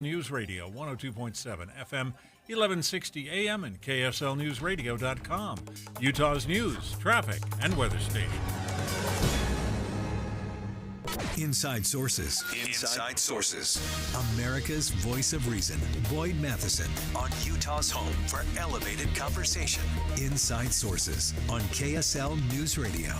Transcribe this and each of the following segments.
News Radio 102.7 FM, 1160 AM, and KSLNewsRadio.com. Utah's news, traffic, and weather station. Inside Sources. Inside Sources. America's voice of reason. Boyd Matheson on Utah's home for elevated conversation. Inside Sources on KSL News Radio.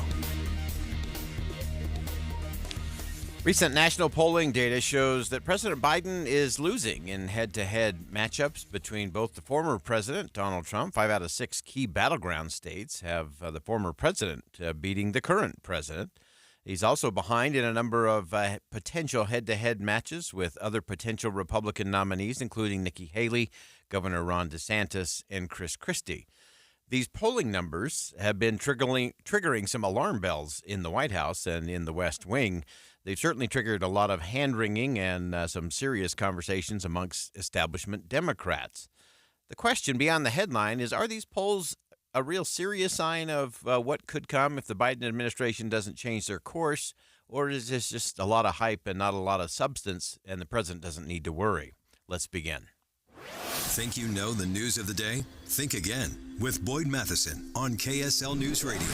Recent national polling data shows that President Biden is losing in head-to-head matchups between both the former president, Donald Trump. 5 out of 6 key battleground states have the former president beating the current president. He's also behind in a number of potential head-to-head matches with other potential Republican nominees, including Nikki Haley, Governor Ron DeSantis, and Chris Christie. These polling numbers have been triggering some alarm bells in the White House and in the West Wing. They've certainly triggered a lot of hand-wringing and some serious conversations amongst establishment Democrats. The question beyond the headline is, are these polls a real serious sign of what could come if the Biden administration doesn't change their course, or is this just a lot of hype and not a lot of substance, and the president doesn't need to worry? Let's begin. Think you know the news of the day? Think again with Boyd Matheson on KSL News Radio.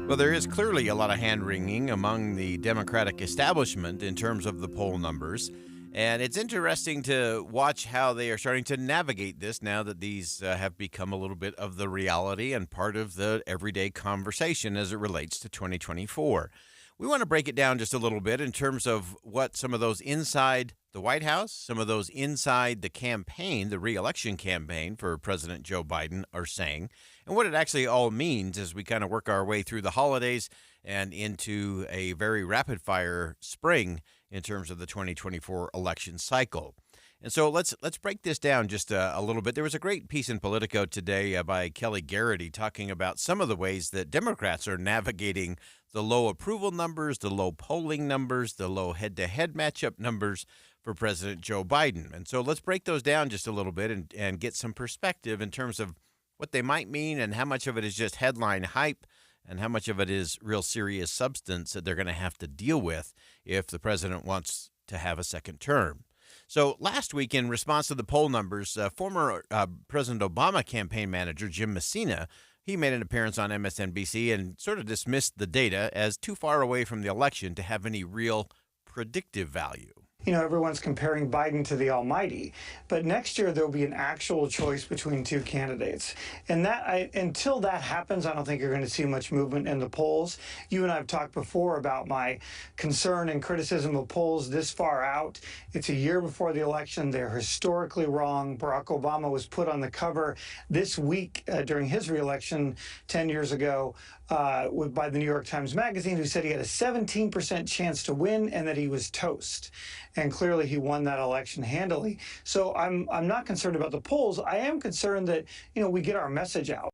Well, there is clearly a lot of hand-wringing among the Democratic establishment in terms of the poll numbers. And it's interesting to watch how they are starting to navigate this now that these have become a little bit of the reality and part of the everyday conversation as it relates to 2024. We want to break it down just a little bit in terms of what some of those inside the White House, some of those inside the campaign, the re-election campaign for President Joe Biden are saying, and what it actually all means as we kind of work our way through the holidays and into a very rapid-fire spring in terms of the 2024 election cycle. And so let's break this down just a little bit. There was a great piece in Politico today by Kelly Garrity talking about some of the ways that Democrats are navigating the low approval numbers, the low polling numbers, the low head-to-head matchup numbers for President Joe Biden. And so let's break those down just a little bit and get some perspective in terms of what they might mean and how much of it is just headline hype and how much of it is real serious substance that they're going to have to deal with if the president wants to have a second term. So last week, in response to the poll numbers, former President Obama campaign manager Jim Messina, he made an appearance on MSNBC and sort of dismissed the data as too far away from the election to have any real predictive value. You know, everyone's comparing Biden to the almighty, but next year there'll be an actual choice between two candidates. And until that happens, I don't think you're going to see much movement in the polls. You and I have talked before about my concern and criticism of polls this far out. It's a year before the election. They're historically wrong. Barack Obama was put on the cover this week during his reelection 10 years ago by the New York Times Magazine, who said he had a 17% chance to win and that he was toast. And clearly he won that election handily. So I'm not concerned about the polls. I am concerned that, we get our message out.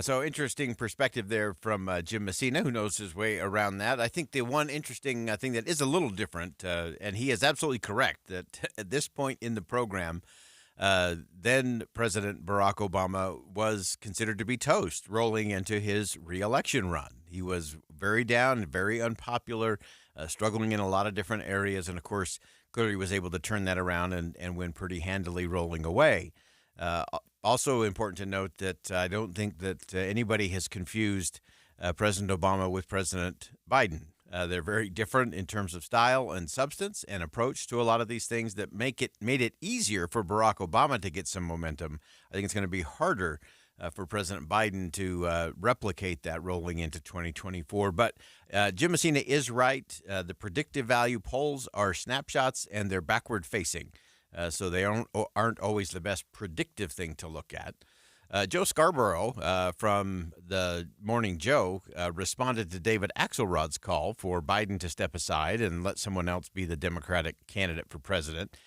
So interesting perspective there from Jim Messina, who knows his way around that. I think the one interesting thing that is a little different, and he is absolutely correct, that at this point in the program, then President Barack Obama was considered to be toast rolling into his reelection run. He was very down, very unpopular, struggling in a lot of different areas. And, of course, clearly was able to turn that around and win pretty handily rolling away. Also important to note that I don't think that anybody has confused President Obama with President Biden. They're very different in terms of style and substance and approach to a lot of these things that made it easier for Barack Obama to get some momentum. I think it's going to be harder for President Biden to replicate that rolling into 2024. But Jim Messina is right. The predictive value polls are snapshots and they're backward facing. So they aren't always the best predictive thing to look at. Joe Scarborough from the Morning Joe responded to David Axelrod's call for Biden to step aside and let someone else be the Democratic candidate for president.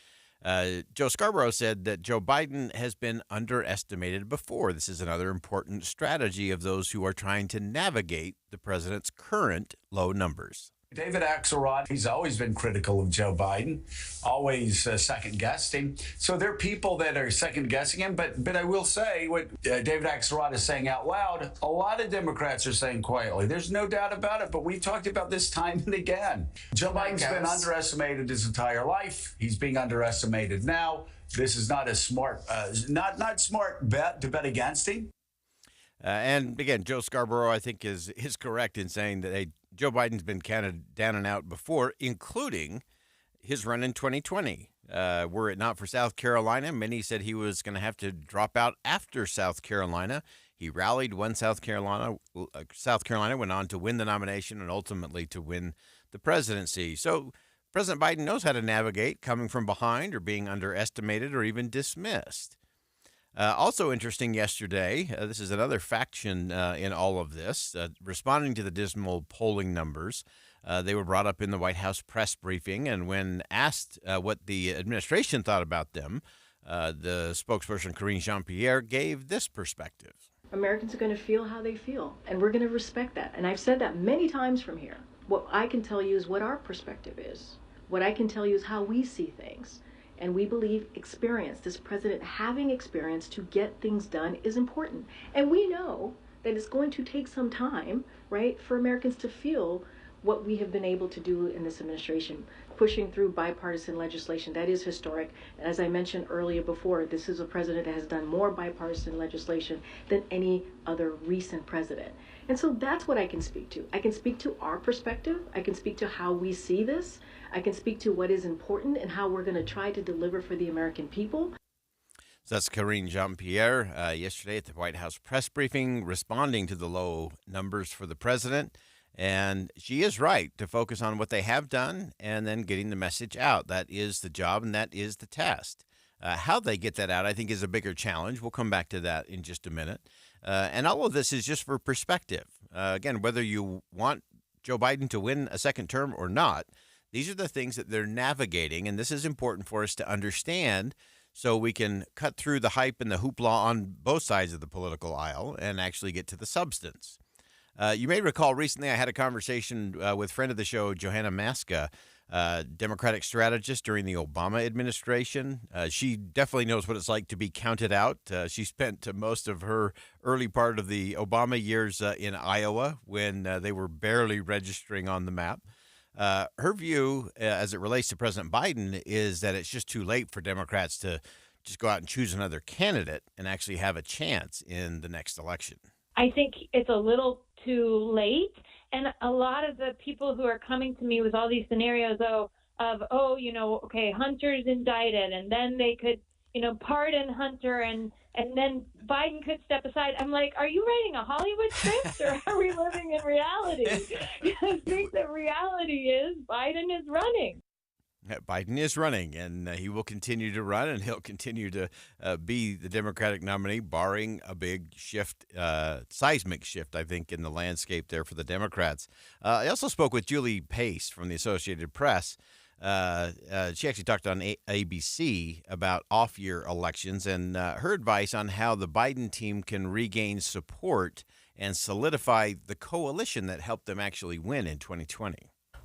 Joe Scarborough said that Joe Biden has been underestimated before. This is another important strategy of those who are trying to navigate the president's current low numbers. David Axelrod, he's always been critical of Joe Biden, always second-guessed him. So there are people that are second-guessing him, but I will say what David Axelrod is saying out loud, a lot of Democrats are saying quietly. There's no doubt about it, but we've talked about this time and again. Joe Biden's been underestimated his entire life. He's being underestimated now. This is not a smart, not smart bet to bet against him. And again, Joe Scarborough, I think, is correct in saying that Joe Biden's been counted down and out before, including his run in 2020. Were it not for South Carolina, many said he was going to have to drop out after South Carolina. He rallied, won South Carolina. South Carolina went on to win the nomination and ultimately to win the presidency. So President Biden knows how to navigate coming from behind or being underestimated or even dismissed. Also interesting yesterday, this is another faction in all of this, responding to the dismal polling numbers. They were brought up in the White House press briefing, and when asked what the administration thought about them, the spokesperson, Karine Jean-Pierre, gave this perspective. Americans are going to feel how they feel, and we're going to respect that. And I've said that many times from here. What I can tell you is what our perspective is. What I can tell you is how we see things. And we believe experience, this president having experience to get things done is important. And we know that it's going to take some time, right, for Americans to feel what we have been able to do in this administration, pushing through bipartisan legislation. That is historic. And as I mentioned earlier before, this is a president that has done more bipartisan legislation than any other recent president. And so that's what I can speak to. I can speak to our perspective. I can speak to how we see this. I can speak to what is important and how we're going to try to deliver for the American people. So that's Karine Jean-Pierre yesterday at the White House press briefing, responding to the low numbers for the president. And she is right to focus on what they have done and then getting the message out. That is the job and that is the test. How they get that out, I think, is a bigger challenge. We'll come back to that in just a minute. And all of this is just for perspective. Again, whether you want Joe Biden to win a second term or not, these are the things that they're navigating, and this is important for us to understand so we can cut through the hype and the hoopla on both sides of the political aisle and actually get to the substance. You may recall recently I had a conversation with friend of the show, Johanna Maska, Democratic strategist during the Obama administration. She definitely knows what it's like to be counted out. She spent most of her early part of the Obama years in Iowa when they were barely registering on the map. Her view, as it relates to President Biden, is that it's just too late for Democrats to just go out and choose another candidate and actually have a chance in the next election. I think it's a little too late. And a lot of the people who are coming to me with all these scenarios Hunter's indicted and then they could, pardon Hunter and then Biden could step aside. I'm like, are you writing a Hollywood script or are we living in reality? I think the reality is Biden is running. Biden is running, and he will continue to run, and he'll continue to be the Democratic nominee, barring a big shift, seismic shift, I think, in the landscape there for the Democrats. I also spoke with Julie Pace from the Associated Press. She actually talked on ABC about off-year elections and her advice on how the Biden team can regain support and solidify the coalition that helped them actually win in 2020.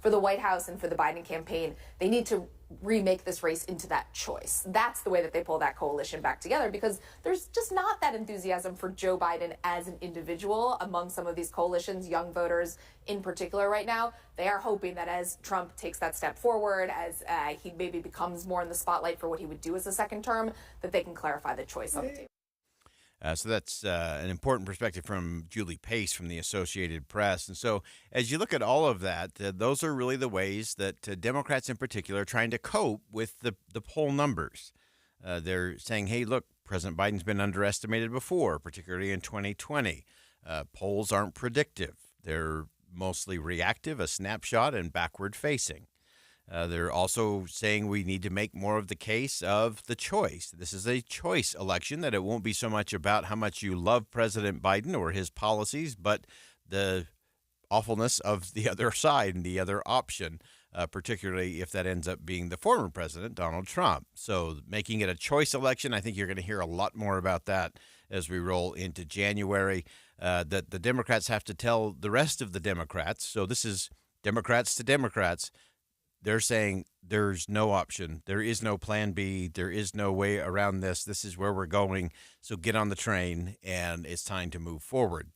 For the White House and for the Biden campaign, they need to remake this race into that choice. That's the way that they pull that coalition back together, because there's just not that enthusiasm for Joe Biden as an individual among some of these coalitions, young voters in particular right now. They are hoping that as Trump takes that step forward, as he maybe becomes more in the spotlight for what he would do as a second term, that they can clarify the choice on the table. So that's an important perspective from Julie Pace from the Associated Press. And so as you look at all of that, those are really the ways that Democrats in particular are trying to cope with the poll numbers. They're saying, hey, look, President Biden's been underestimated before, particularly in 2020. Polls aren't predictive. They're mostly reactive, a snapshot, and backward facing. They're also saying we need to make more of the case of the choice. This is a choice election, that it won't be so much about how much you love President Biden or his policies, but the awfulness of the other side and the other option, particularly if that ends up being the former president, Donald Trump. So making it a choice election, I think you're going to hear a lot more about that as we roll into January, that the Democrats have to tell the rest of the Democrats. So this is Democrats to Democrats, they're saying there's no option. There is no plan B. There is no way around this. This is where we're going. So get on the train, and it's time to move forward.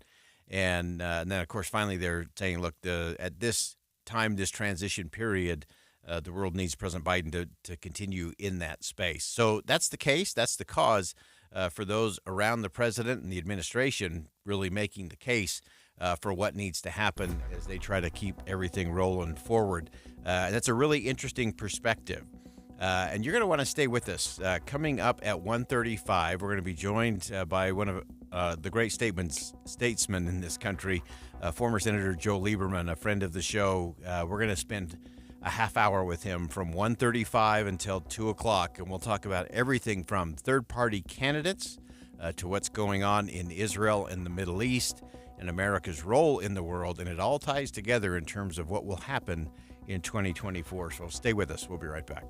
And then, of course, finally they're saying, look, at this time, this transition period, the world needs President Biden to continue in that space. So that's the case. That's the cause for those around the president and the administration really making the case for what needs to happen as they try to keep everything rolling forward. And that's a really interesting perspective. And you're going to want to stay with us. Coming up at 1:35, we're going to be joined by one of the great statesmen in this country, former Senator Joe Lieberman, a friend of the show. We're going to spend a half hour with him from 1:35 until 2 o'clock, and we'll talk about everything from third-party candidates to what's going on in Israel and the Middle East and America's role in the world, and it all ties together in terms of what will happen in 2024. So stay with us. We'll be right back.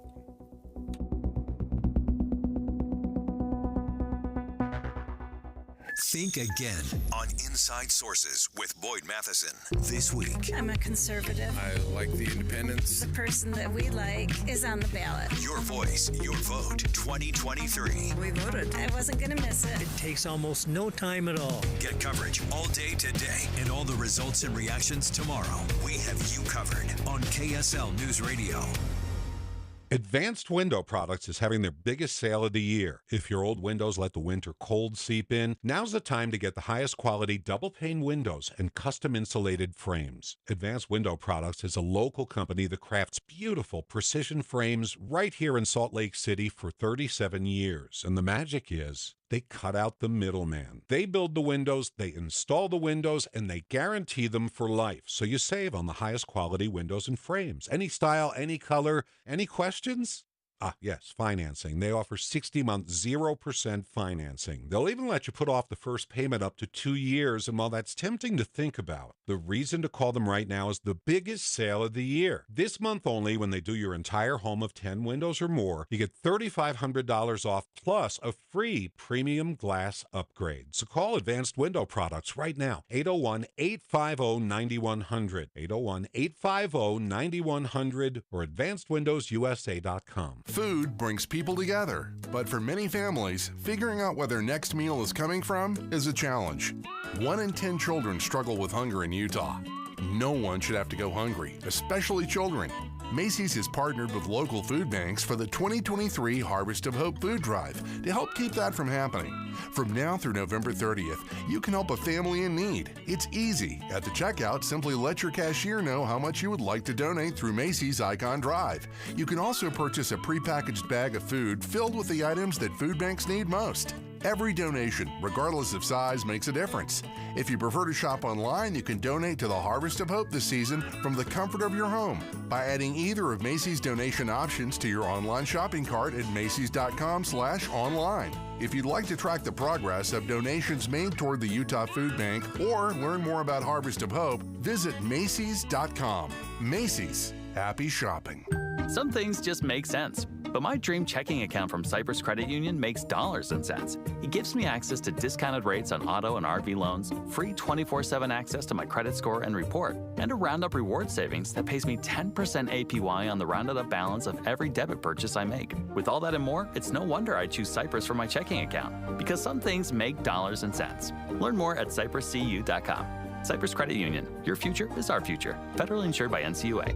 Think again on Inside Sources with Boyd Matheson. This week, I'm a conservative. I like the independents. The person that we like is on the ballot. Your voice, your vote, 2023. We voted. I wasn't going to miss it. It takes almost no time at all. Get coverage all day today and all the results and reactions tomorrow. We have you covered on KSL News Radio. Advanced Window Products is having their biggest sale of the year. If your old windows let the winter cold seep in, now's the time to get the highest quality double-pane windows and custom insulated frames. Advanced Window Products is a local company that crafts beautiful precision frames right here in Salt Lake City for 37 years. And the magic is, they cut out the middleman. They build the windows, they install the windows, and they guarantee them for life. So you save on the highest quality windows and frames. Any style, any color, any questions? Yes, financing. They offer 60-month, 0% financing. They'll even let you put off the first payment up to 2 years, and while that's tempting to think about, the reason to call them right now is the biggest sale of the year. This month only, when they do your entire home of 10 windows or more, you get $3,500 off plus a free premium glass upgrade. So call Advanced Window Products right now, 801-850-9100, 801-850-9100, or AdvancedWindowsUSA.com. Food brings people together, but for many families, figuring out where their next meal is coming from is a challenge. 1 in 10 children struggle with hunger in Utah. No one should have to go hungry, especially children. Macy's has partnered with local food banks for the 2023 Harvest of Hope food drive to help keep that from happening. From now through November 30th, you can help a family in need. It's easy. At the checkout, simply let your cashier know how much you would like to donate through Macy's Icon Drive. You can also purchase a prepackaged bag of food filled with the items that food banks need most. Every donation, regardless of size, makes a difference. If you prefer to shop online, you can donate to the Harvest of Hope this season from the comfort of your home by adding either of Macy's donation options to your online shopping cart at Macys.com/online. If you'd like to track the progress of donations made toward the Utah Food Bank or learn more about Harvest of Hope, visit Macys.com. Macy's, happy shopping. Some things just make sense, but my dream checking account from Cyprus Credit Union makes dollars and cents. It gives me access to discounted rates on auto and RV loans, free 24/7 access to my credit score and report, and a Roundup reward savings that pays me 10% APY on the rounded up balance of every debit purchase I make. With all that and more, it's no wonder I choose Cyprus for my checking account, because some things make dollars and cents. Learn more at cypruscu.com. Cyprus Credit Union. Your future is our future. Federally insured by NCUA.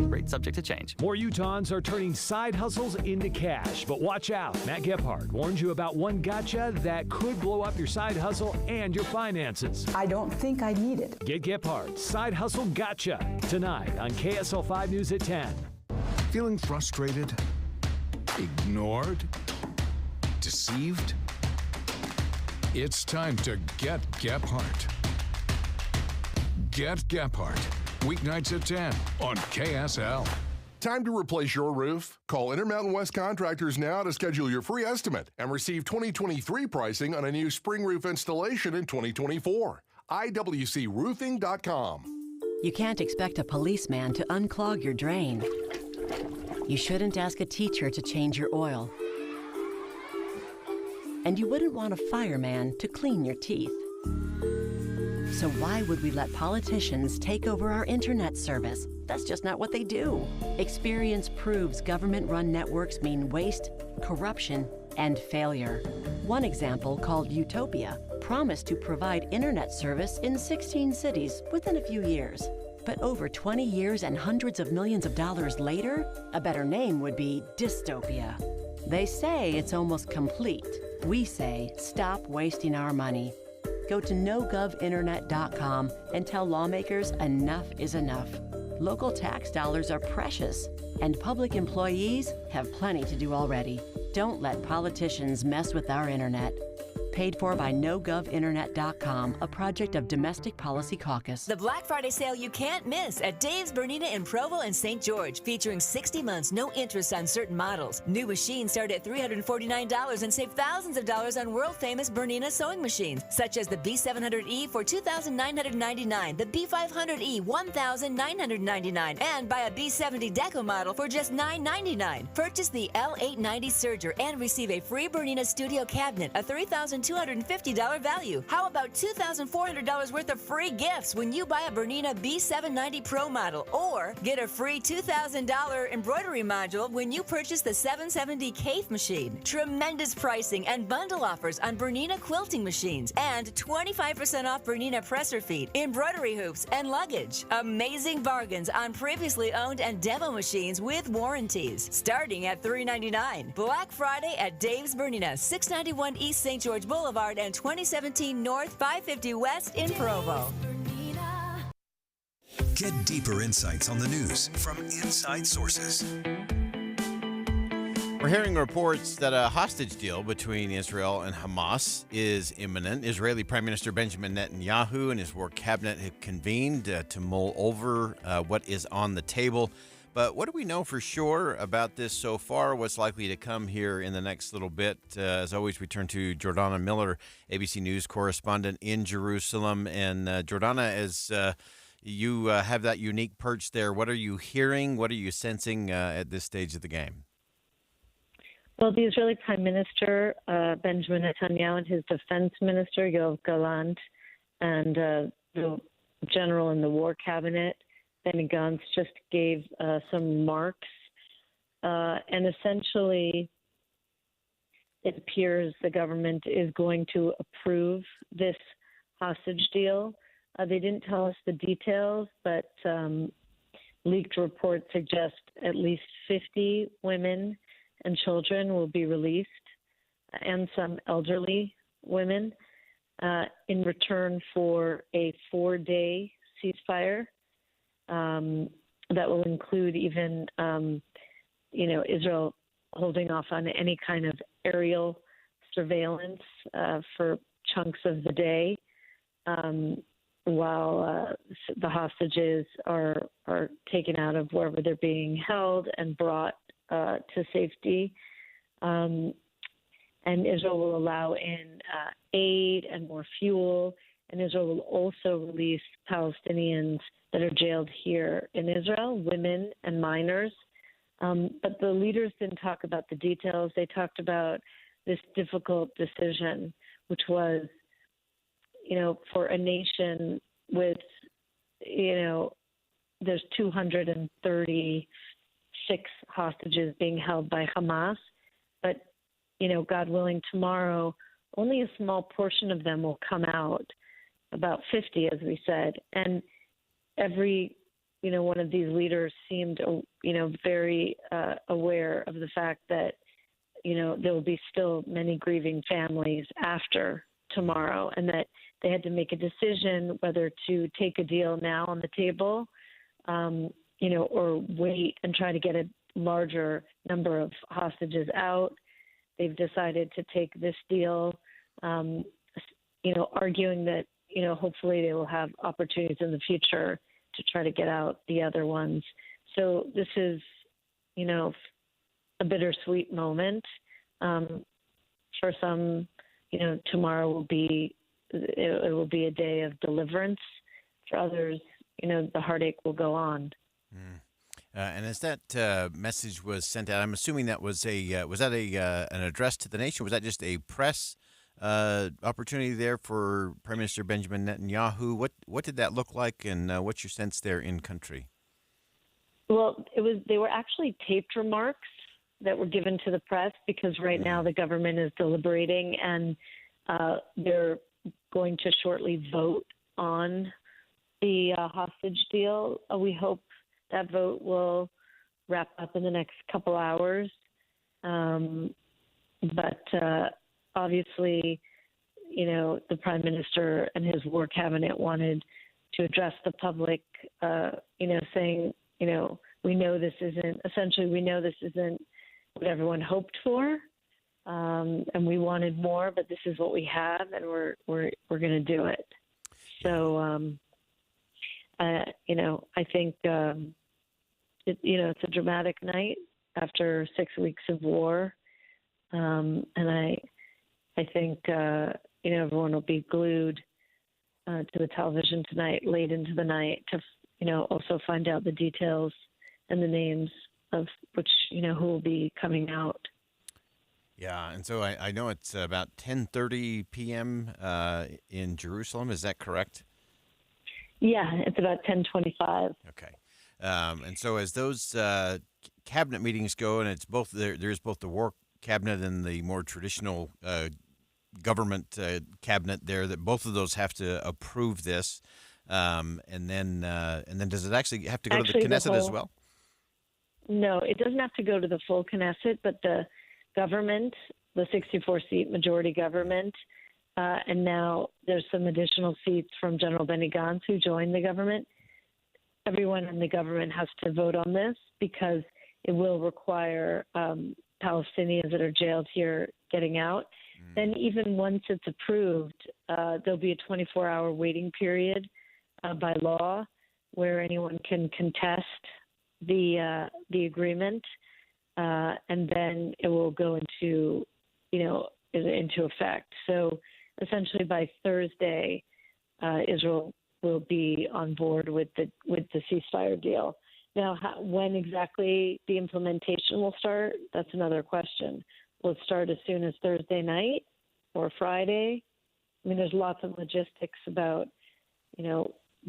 Rate subject to change. More Utahns are turning side hustles into cash, but watch out. Matt Gephardt warns you about one gotcha that could blow up your side hustle and your finances. I don't think I need it. Get Gephardt's Side Hustle Gotcha tonight on KSL 5 News at 10. Feeling frustrated? Ignored? Deceived? It's time to get Gephardt. Get Gephardt. Weeknights at 10 on KSL. Time to replace your roof? Call Intermountain West Contractors now to schedule your free estimate and receive 2023 pricing on a new spring roof installation in 2024. IWCroofing.com. You can't expect a policeman to unclog your drain. You shouldn't ask a teacher to change your oil. And you wouldn't want a fireman to clean your teeth. So why would we let politicians take over our internet service? That's just not what they do. Experience proves government-run networks mean waste, corruption, and failure. One example, called Utopia, promised to provide internet service in 16 cities within a few years. But over 20 years and hundreds of millions of dollars later, a better name would be dystopia. They say it's almost complete. We say stop wasting our money. Go to nogovinternet.com and tell lawmakers enough is enough. Local tax dollars are precious, and public employees have plenty to do already. Don't let politicians mess with our internet. Paid for by nogovinternet.com, a project of Domestic Policy Caucus. The Black Friday sale you can't miss at Dave's Bernina in Provo and St. George, featuring 60 months, no interest on certain models. New machines start at $349 and save thousands of dollars on world-famous Bernina sewing machines, such as the B700E for $2,999, the B500E $1,999, and buy a B70 Deco model for just $999. Purchase the L890 Serger and receive a free Bernina Studio cabinet, a $3,250 value. How about $2,400 worth of free gifts when you buy a Bernina B790 Pro model, or get a free $2,000 embroidery module when you purchase the 770 Cafe machine. Tremendous pricing and bundle offers on Bernina quilting machines, and 25% off Bernina presser feet, embroidery hoops, and luggage. Amazing bargains on previously owned and demo machines with warranties, starting at $399. Black Friday at Dave's Bernina, 691 East St. George Boulevard and 2017 North 550 West in Provo. Get deeper insights on the news from inside sources. We're hearing reports that a hostage deal between Israel and Hamas is imminent. Israeli Prime Minister Benjamin Netanyahu and his war cabinet have convened to mull over what is on the table. But what do we know for sure about this so far? What's likely to come here in the next little bit? As always, we turn to Jordana Miller, ABC News correspondent in Jerusalem. And Jordana, as you have that unique perch there, what are you hearing? What are you sensing at this stage of the game? Well, the Israeli Prime Minister, Benjamin Netanyahu, and his defense minister, Yoav Gallant, and the general in the war cabinet, Benny Gantz, just gave some remarks. And essentially, it appears the government is going to approve this hostage deal. They didn't tell us the details, but leaked reports suggest at least 50 women and children will be released, and some elderly women, in return for a 4-day ceasefire. That will include even, Israel holding off on any kind of aerial surveillance for chunks of the day, while the hostages are taken out of wherever they're being held and brought to safety. And Israel will allow in aid and more fuel. And Israel will also release Palestinians that are jailed here in Israel, women and minors. But the leaders didn't talk about the details. They talked about this difficult decision, which was, for a nation with, there's 236 hostages being held by Hamas. But, God willing, tomorrow, only a small portion of them will come out. About 50, as we said, and every, one of these leaders seemed, very aware of the fact that, there will be still many grieving families after tomorrow, and that they had to make a decision whether to take a deal now on the table, or wait and try to get a larger number of hostages out. They've decided to take this deal, arguing that, hopefully they will have opportunities in the future to try to get out the other ones. So this is, a bittersweet moment. For some, tomorrow will be a day of deliverance. For others, the heartache will go on. And as that message was sent out, I'm assuming that was an address to the nation. Was that just a press opportunity there for Prime Minister Benjamin Netanyahu. What did that look like, and what's your sense there in country? Well, they were actually taped remarks that were given to the press because right now the government is deliberating and they're going to shortly vote on the hostage deal. We hope that vote will wrap up in the next couple hours. But obviously, the prime minister and his war cabinet wanted to address the public, saying, we know this isn't what everyone hoped for. And we wanted more, but this is what we have, and we're going to do it. So, I think it's a dramatic night after 6 weeks of war, and I think everyone will be glued to the television tonight, late into the night, to also find out the details and the names of which who will be coming out. Yeah, and so I know it's about 10:30 p.m. In Jerusalem. Is that correct? Yeah, it's about 10:25. Okay, and so as those cabinet meetings go, and it's both there's both the war cabinet and the more traditional government cabinet there. That both of those have to approve this, and then does it actually have to go to the Knesset as well? No, it doesn't have to go to the full Knesset, but the government, the 64-seat majority government, and now there's some additional seats from General Benny Gantz, who joined the government. Everyone in the government has to vote on this because it will require Palestinians that are jailed here getting out. Then even once it's approved, there'll be a 24-hour waiting period by law where anyone can contest the agreement. And then it will go into effect. So essentially by Thursday, Israel will be on board with the ceasefire deal. Now, when exactly the implementation will start, that's another question. Will it start as soon as Thursday night or Friday? I mean, there's lots of logistics about,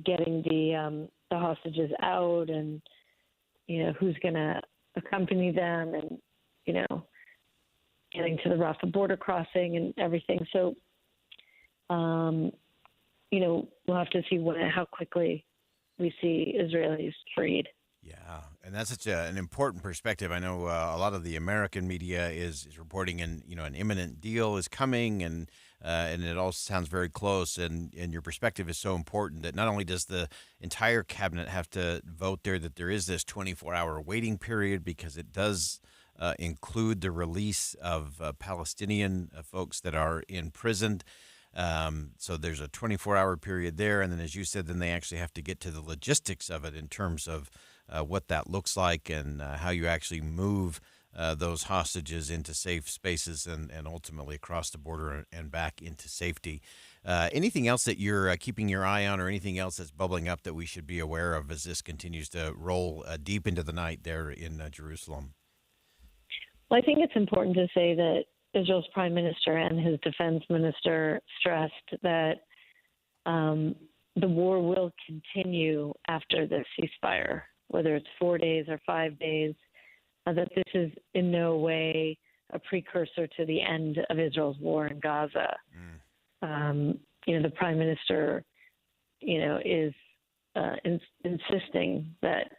getting the hostages out and, who's going to accompany them and, getting to the Rafah border crossing and everything. So, we'll have to see how quickly we see Israelis freed. Yeah, and that's such an important perspective. I know a lot of the American media is reporting an imminent deal is coming, and it all sounds very close. And your perspective is so important that not only does the entire cabinet have to vote there, that there is this 24-hour waiting period because it does include the release of Palestinian folks that are imprisoned. So there's a 24-hour period there, and then as you said, then they actually have to get to the logistics of it in terms of what that looks like and how you actually move those hostages into safe spaces and ultimately across the border and back into safety. Anything else that you're keeping your eye on, or anything else that's bubbling up that we should be aware of as this continues to roll deep into the night there in Jerusalem? Well, I think it's important to say that Israel's prime minister and his defense minister stressed that the war will continue after the ceasefire, whether it's 4 days or 5 days, that this is in no way a precursor to the end of Israel's war in Gaza. The prime minister, is insisting that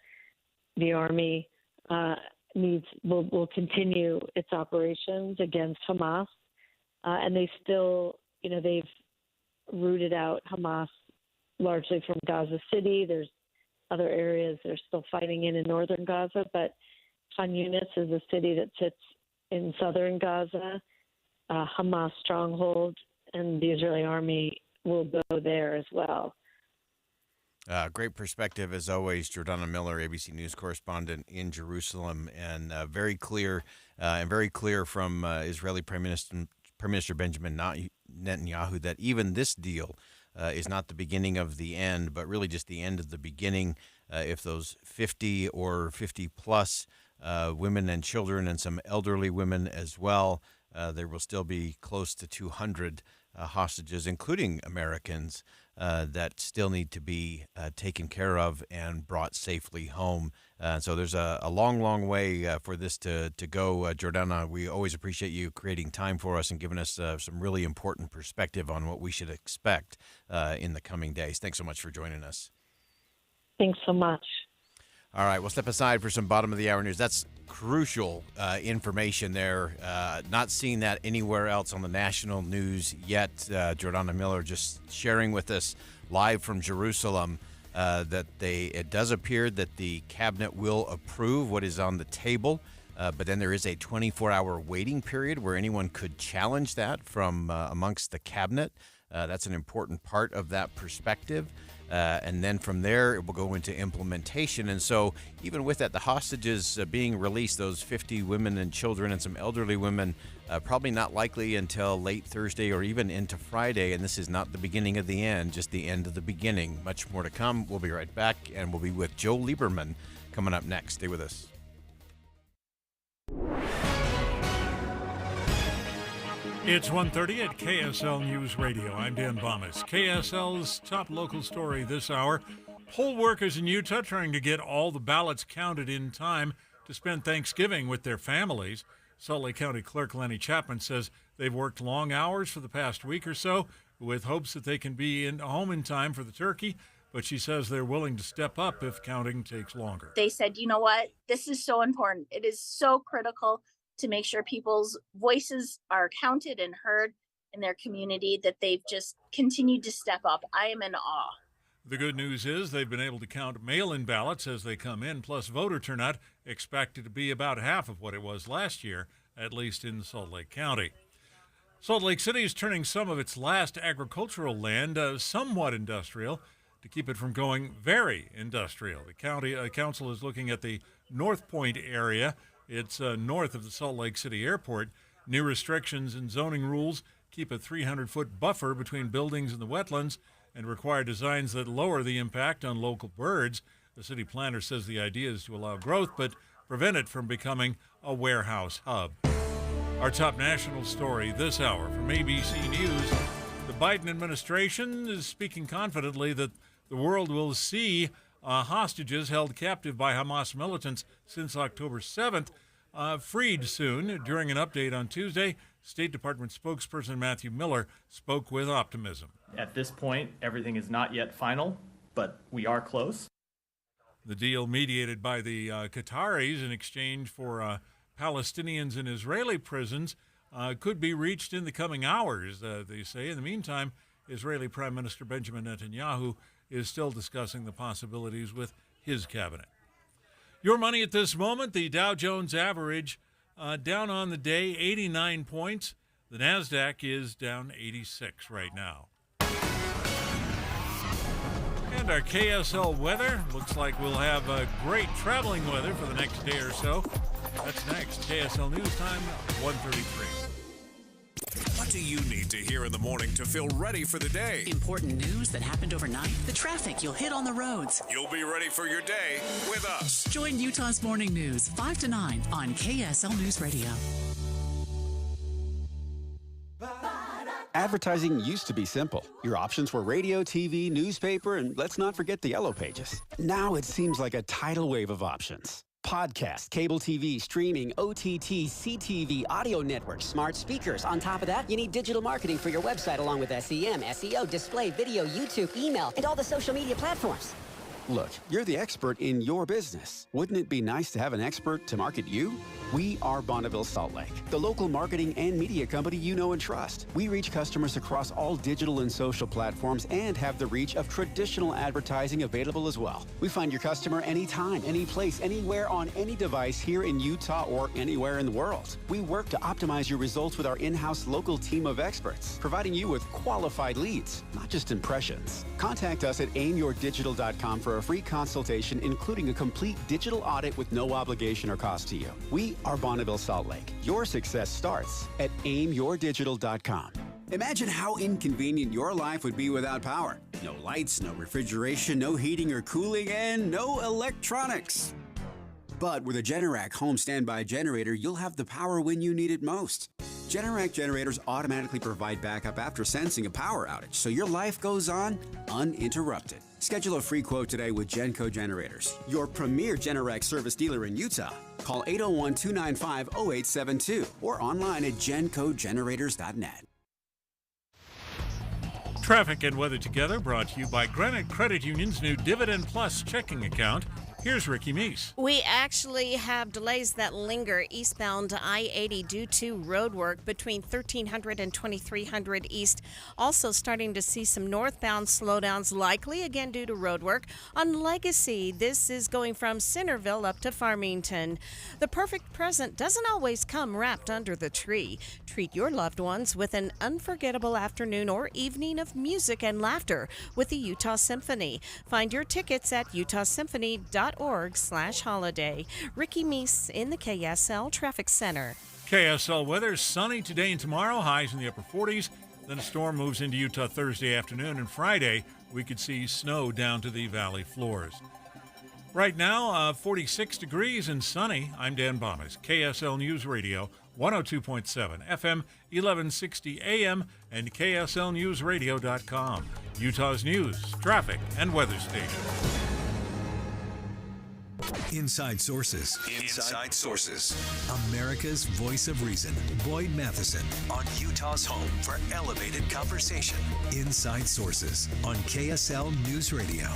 the army will continue its operations against Hamas, and they still, they've rooted out Hamas largely from Gaza City. There's other areas they're still fighting in northern Gaza, but Khan Yunis is a city that sits in southern Gaza, Hamas stronghold, and the Israeli army will go there as well. Great perspective, as always. Jordana Miller, ABC News correspondent in Jerusalem, and very clear from Israeli Prime Minister Benjamin Netanyahu that even this deal is not the beginning of the end, but really just the end of the beginning. If those 50 or 50 plus women and children and some elderly women as well there will still be close to 200 hostages, including Americans, that still need to be taken care of and brought safely home. So there's a long, long way for this to go. Jordana, we always appreciate you creating time for us and giving us some really important perspective on what we should expect in the coming days. Thanks so much for joining us. Thanks so much. All right, we'll step aside for some bottom of the hour news. That's crucial information there. Not seeing that anywhere else on the national news yet. Jordana Miller just sharing with us live from Jerusalem that it does appear that the cabinet will approve what is on the table, but then there is a 24-hour waiting period where anyone could challenge that from amongst the cabinet. That's an important part of that perspective. And then from there, it will go into implementation. And so even with that, the hostages being released, those 50 women and children and some elderly women, probably not likely until late Thursday or even into Friday. And this is not the beginning of the end, just the end of the beginning. Much more to come. We'll be right back, and we'll be with Joe Lieberman coming up next. Stay with us. It's 1:30 at KSL News Radio. I'm Dan Bomas. KSL's top local story this hour. Poll workers in Utah trying to get all the ballots counted in time to spend Thanksgiving with their families. Salt Lake County Clerk Lenny Chapman says they've worked long hours for the past week or so with hopes that they can be home in time for the turkey, but she says they're willing to step up if counting takes longer. They said, you know what, this is so important. It is so critical to make sure people's voices are counted and heard in their community that they've just continued to step up. I am in awe. The good news is they've been able to count mail-in ballots as they come in, plus voter turnout expected to be about half of what it was last year, at least in Salt Lake County. Salt Lake City is turning some of its last agricultural land somewhat industrial to keep it from going very industrial. The county council is looking at the North Point area. It's north of the Salt Lake City Airport. New restrictions and zoning rules keep a 300-foot buffer between buildings and the wetlands and require designs that lower the impact on local birds. The city planner says the idea is to allow growth but prevent it from becoming a warehouse hub. Our top national story this hour from ABC News. The Biden administration is speaking confidently that the world will see hostages held captive by Hamas militants since October 7th freed soon. During an update on Tuesday, State Department spokesperson Matthew Miller spoke with optimism. At this point, everything is not yet final, but we are close. The deal mediated by the Qataris in exchange for Palestinians in Israeli prisons could be reached in the coming hours, they say. In the meantime, Israeli Prime Minister Benjamin Netanyahu is still discussing the possibilities with his cabinet. Your money at this moment, the Dow Jones average down on the day, 89 points. The NASDAQ is down 86 right now. And our KSL weather, looks like we'll have great traveling weather for the next day or so. That's next. KSL News Time, 1:33. What do you need to hear in the morning to feel ready for the day? Important news that happened overnight, the traffic you'll hit on the roads. You'll be ready for your day with us. Join Utah's Morning News 5 to 9 on KSL News Radio. Advertising used to be simple. Your options were radio, TV, newspaper, and let's not forget the yellow pages. Now it seems like a tidal wave of options. Podcast, cable TV, streaming, OTT, CTV, audio networks, smart speakers. On top of that, you need digital marketing for your website along with SEM, SEO, display, video, YouTube, email, and all the social media platforms. Look, you're the expert in your business. Wouldn't it be nice to have an expert to market you? We are Bonneville Salt Lake, the local marketing and media company you know and trust. We reach customers across all digital and social platforms and have the reach of traditional advertising available as well. We find your customer anytime, any place, anywhere on any device here in Utah or anywhere in the world. We work to optimize your results with our in-house local team of experts, providing you with qualified leads, not just impressions. Contact us at aimyourdigital.com for a free consultation, including a complete digital audit with no obligation or cost to you. We are Bonneville Salt Lake. Your success starts at aimyourdigital.com. Imagine how inconvenient your life would be without power. No lights, no refrigeration, no heating or cooling, and no electronics. But with a Generac home standby generator, you'll have the power when you need it most. Generac generators automatically provide backup after sensing a power outage, so your life goes on uninterrupted. Schedule a free quote today with Genco Generators, your premier Generac service dealer in Utah. Call 801-295-0872 or online at gencogenerators.net. Traffic and weather together brought to you by Granite Credit Union's new Dividend Plus checking account. Here's Ricky Meese. We actually have delays that linger eastbound I-80 due to road work between 1300 and 2300 east. Also starting to see some northbound slowdowns, likely again due to road work. On Legacy, this is going from Centerville up to Farmington. The perfect present doesn't always come wrapped under the tree. Treat your loved ones with an unforgettable afternoon or evening of music and laughter with the Utah Symphony. Find your tickets at utahsymphony.org/holiday. Ricky Meese in the KSL Traffic Center. KSL weather, sunny today and tomorrow, highs in the upper 40s. Then a storm moves into Utah Thursday afternoon, and Friday we could see snow down to the valley floors. Right now, 46 degrees and sunny. I'm Dan Bonas, KSL News Radio, 102.7 FM, 1160 AM, and KSLNewsRadio.com. Utah's news, traffic, and weather station. Inside Sources. Inside Sources. America's voice of reason. Boyd Matheson. On Utah's home for elevated conversation. Inside Sources on KSL News Radio.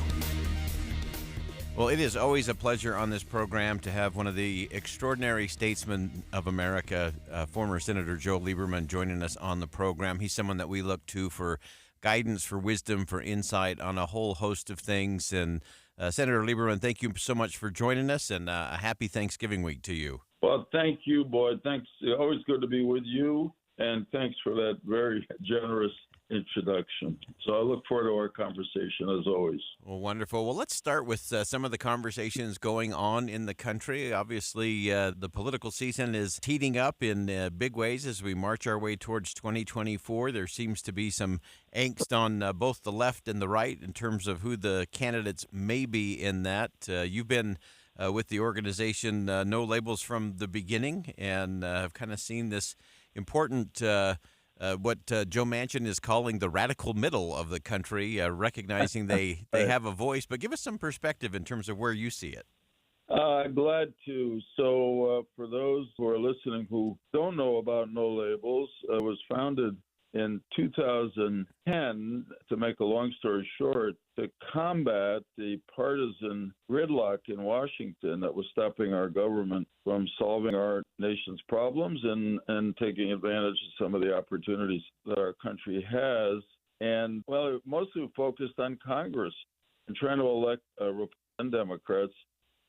Well, it is always a pleasure on this program to have one of the extraordinary statesmen of America, former Senator Joe Lieberman, joining us on the program. He's someone that we look to for guidance, for wisdom, for insight on a whole host of things. And Senator Lieberman, thank you so much for joining us, and a happy Thanksgiving week to you. Well, thank you, Boyd. Thanks. Always good to be with you, and thanks for that very generous introduction. So I look forward to our conversation, as always. Well, wonderful. Well, let's start with some of the conversations going on in the country. Obviously, the political season is heating up in big ways as we march our way towards 2024. There seems to be some angst on both the left and the right in terms of who the candidates may be in that. You've been with the organization No Labels from the beginning, and have kind of seen this important what Joe Manchin is calling the radical middle of the country, recognizing they have a voice. But give us some perspective in terms of where you see it. Glad to. So for those who are listening who don't know about No Labels, it was founded in 2010, to make a long story short, to combat the partisan gridlock in Washington that was stopping our government from solving our nation's problems and taking advantage of some of the opportunities that our country has. And, well, it mostly focused on Congress and trying to elect Republican Democrats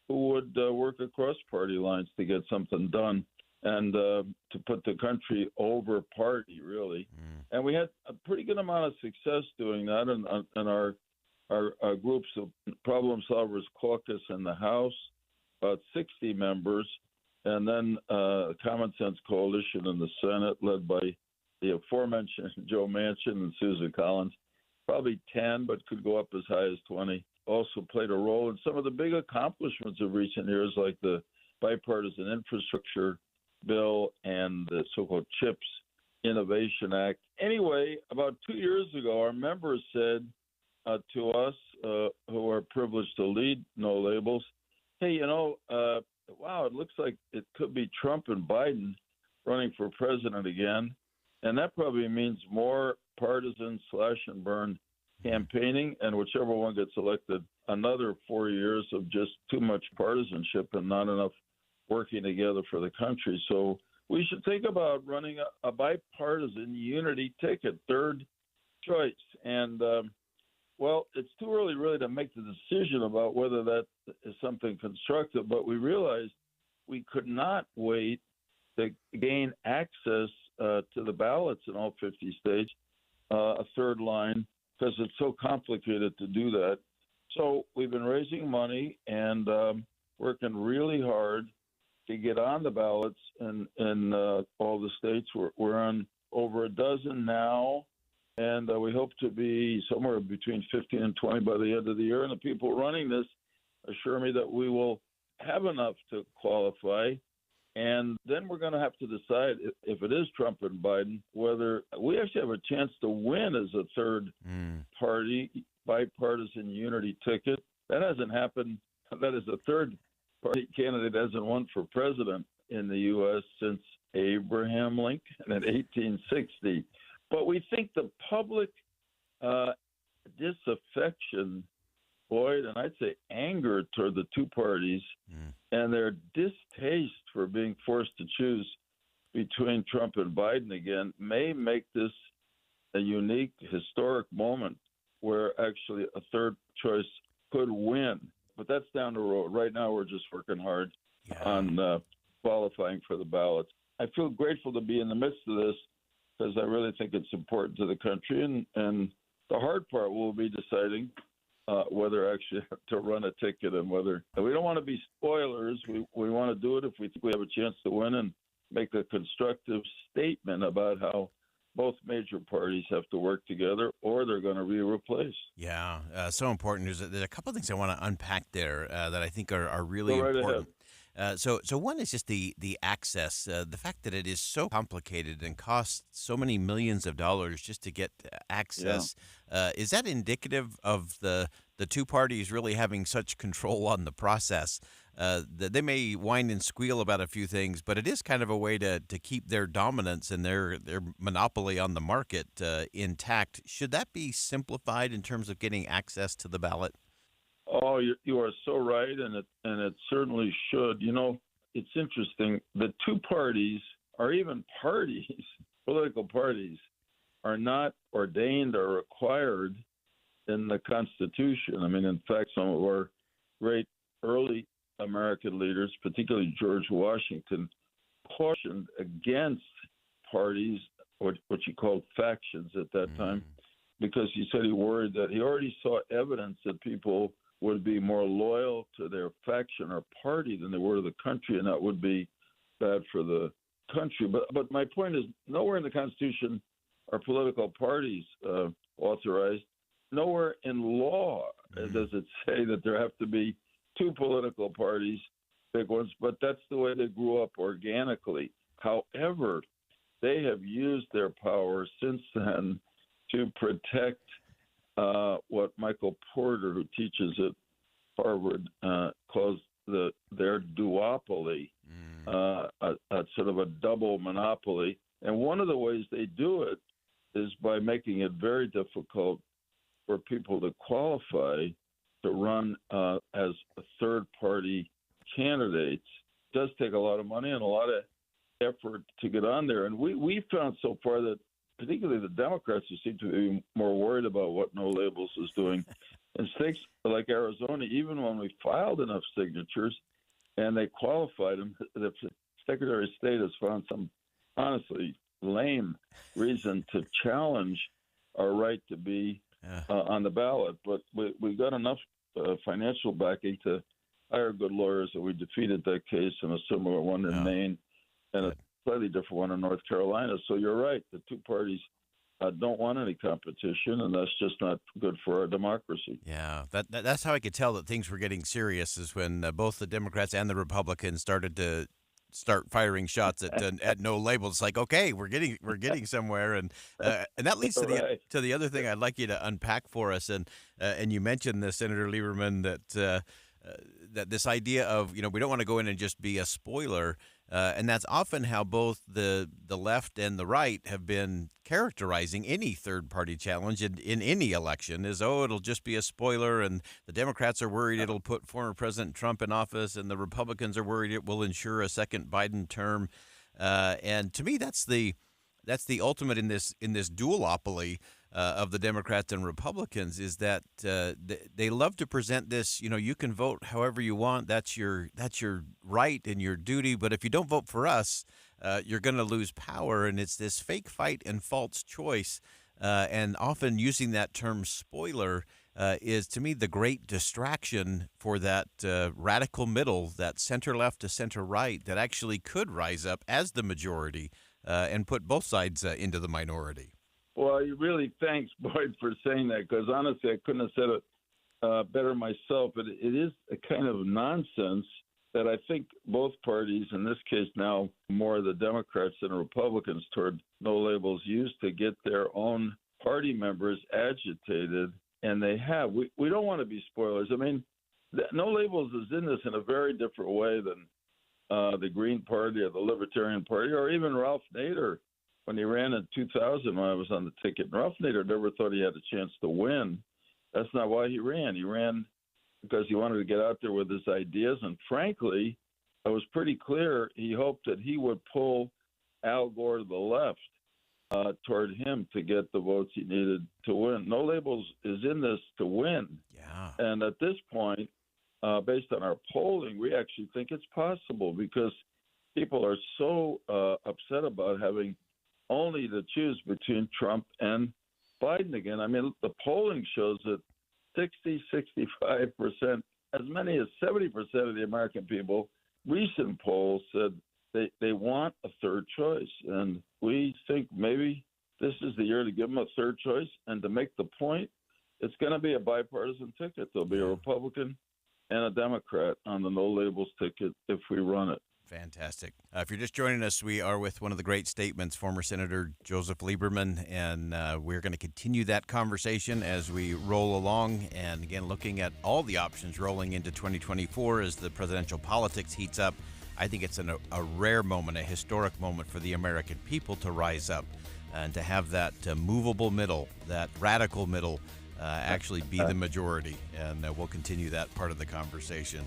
who would work across party lines to get something done and to put the country over party, really. And we had a pretty good amount of success doing that in our groups of Problem Solvers Caucus in the House, about 60 members, and then Common Sense Coalition in the Senate, led by the aforementioned Joe Manchin and Susan Collins, probably 10, but could go up as high as 20. Also played a role in some of the big accomplishments of recent years, like the bipartisan infrastructure bill and the so-called CHIPS Innovation Act. Anyway, about 2 years ago, our members said to us, who are privileged to lead No Labels, hey, wow, it looks like it could be Trump and Biden running for president again. And that probably means more partisan slash and burn campaigning, and whichever one gets elected, another 4 years of just too much partisanship and not enough working together for the country. So we should think about running a bipartisan unity ticket, third choice. And, well, it's too early really to make the decision about whether that is something constructive, but we realized we could not wait to gain access to the ballots in all 50 states, a third line, because it's so complicated to do that. So we've been raising money and working really hard to get on the ballots in all the states. We're on over a dozen now, and we hope to be somewhere between 15 and 20 by the end of the year. And the people running this assure me that we will have enough to qualify. And then we're going to have to decide if it is Trump and Biden, whether we actually have a chance to win as a third party, bipartisan unity ticket. That hasn't happened. That is, a third party candidate hasn't won for president in the U.S. since Abraham Lincoln in 1860. But we think the public disaffection, Boyd, and I'd say anger toward the two parties and their distaste for being forced to choose between Trump and Biden again may make this a unique historic moment where actually a third choice could win. But that's down the road. Right now, we're just working hard on qualifying for the ballots. I feel grateful to be in the midst of this because I really think it's important to the country. And the hard part will be deciding whether actually to run a ticket and whether we don't want to be spoilers. We want to do it if we think we have a chance to win and make a constructive statement about how both major parties have to work together or they're going to be replaced. Yeah, so important. There's a couple of things I want to unpack there that I think are really Go right important. So one is just the access, the fact that it is so complicated and costs so many millions of dollars just to get access. Is that indicative of the two parties really having such control on the process that they may whine and squeal about a few things, but it is kind of a way to keep their dominance and their monopoly on the market intact? Should that be simplified in terms of getting access to the ballot? Oh, you are so right, and it certainly should. You know, it's interesting. The two parties, or even parties, political parties, are not ordained or required in the Constitution. I mean, in fact, some of our great early American leaders, particularly George Washington, cautioned against parties, what you called factions at that time, because he said he worried that he already saw evidence that people would be more loyal to their faction or party than they were to the country, and that would be bad for the country. But my point is, nowhere in the Constitution are political parties authorized. Nowhere in law does it say that there have to be two political parties, big ones, but that's the way they grew up organically. However, they have used their power since then to protect what Michael Porter, who teaches at Harvard, calls their duopoly, a sort of a double monopoly. And one of the ways they do it is by making it very difficult for people to qualify to run as a third-party candidates. It does take a lot of money and a lot of effort to get on there. And we found so far that particularly the Democrats, who seem to be more worried about what No Labels is doing, in states like Arizona, even when we filed enough signatures and they qualified them, the Secretary of State has found some honestly lame reason to challenge our right to be on the ballot. But we got enough financial backing to hire good lawyers, and we defeated that case and a similar one in Maine and a slightly different one in North Carolina. So you're right. The two parties don't want any competition, and that's just not good for our democracy. Yeah, that's how I could tell that things were getting serious, is when both the Democrats and the Republicans started to firing shots at No Labels. It's like, okay, we're getting somewhere, and that leads to the other thing I'd like you to unpack for us. And you mentioned this, Senator Lieberman, that this idea of, we don't want to go in and just be a spoiler. And that's often how both the left and the right have been characterizing any third-party challenge in any election, is, it'll just be a spoiler, and the Democrats are worried it'll put former President Trump in office, and the Republicans are worried it will ensure a second Biden term. And to me, that's the ultimate in this duopoly of the Democrats and Republicans, is that they love to present this, you can vote however you want. That's your right and your duty. But if you don't vote for us, you're going to lose power. And it's this fake fight and false choice. And often using that term spoiler is, to me, the great distraction for that radical middle, that center left to center right, that actually could rise up as the majority and put both sides into the minority. Well, really, thanks, Boyd, for saying that, because honestly, I couldn't have said it better myself. But it is a kind of nonsense that I think both parties, in this case now more the Democrats than Republicans, toward no labels, used to get their own party members agitated, and they have. We don't want to be spoilers. I mean, no labels is in this in a very different way than the Green Party or the Libertarian Party, or even Ralph Nader when he ran in 2000 when I was on the ticket. Ralph Nader never thought he had a chance to win. That's not why he ran. He ran because he wanted to get out there with his ideas. And frankly, it was pretty clear he hoped that he would pull Al Gore to the left toward him to get the votes he needed to win. No Labels is in this to win. Yeah. And at this point, based on our polling, we actually think it's possible because people are so upset about having only to choose between Trump and Biden again. I mean, the polling shows that 65%, as many as 70% of the American people, recent polls said they want a third choice. And we think maybe this is the year to give them a third choice. And to make the point, it's going to be a bipartisan ticket. There'll be a Republican and a Democrat on the no labels ticket if we run it. Fantastic. If you're just joining us, we are with one of the great statements, former Senator Joseph Lieberman, and we're going to continue that conversation as we roll along. And again, looking at all the options rolling into 2024 as the presidential politics heats up. I think it's a rare moment, a historic moment for the American people to rise up and to have that movable middle, that radical middle, actually be the majority. And we'll continue that part of the conversation.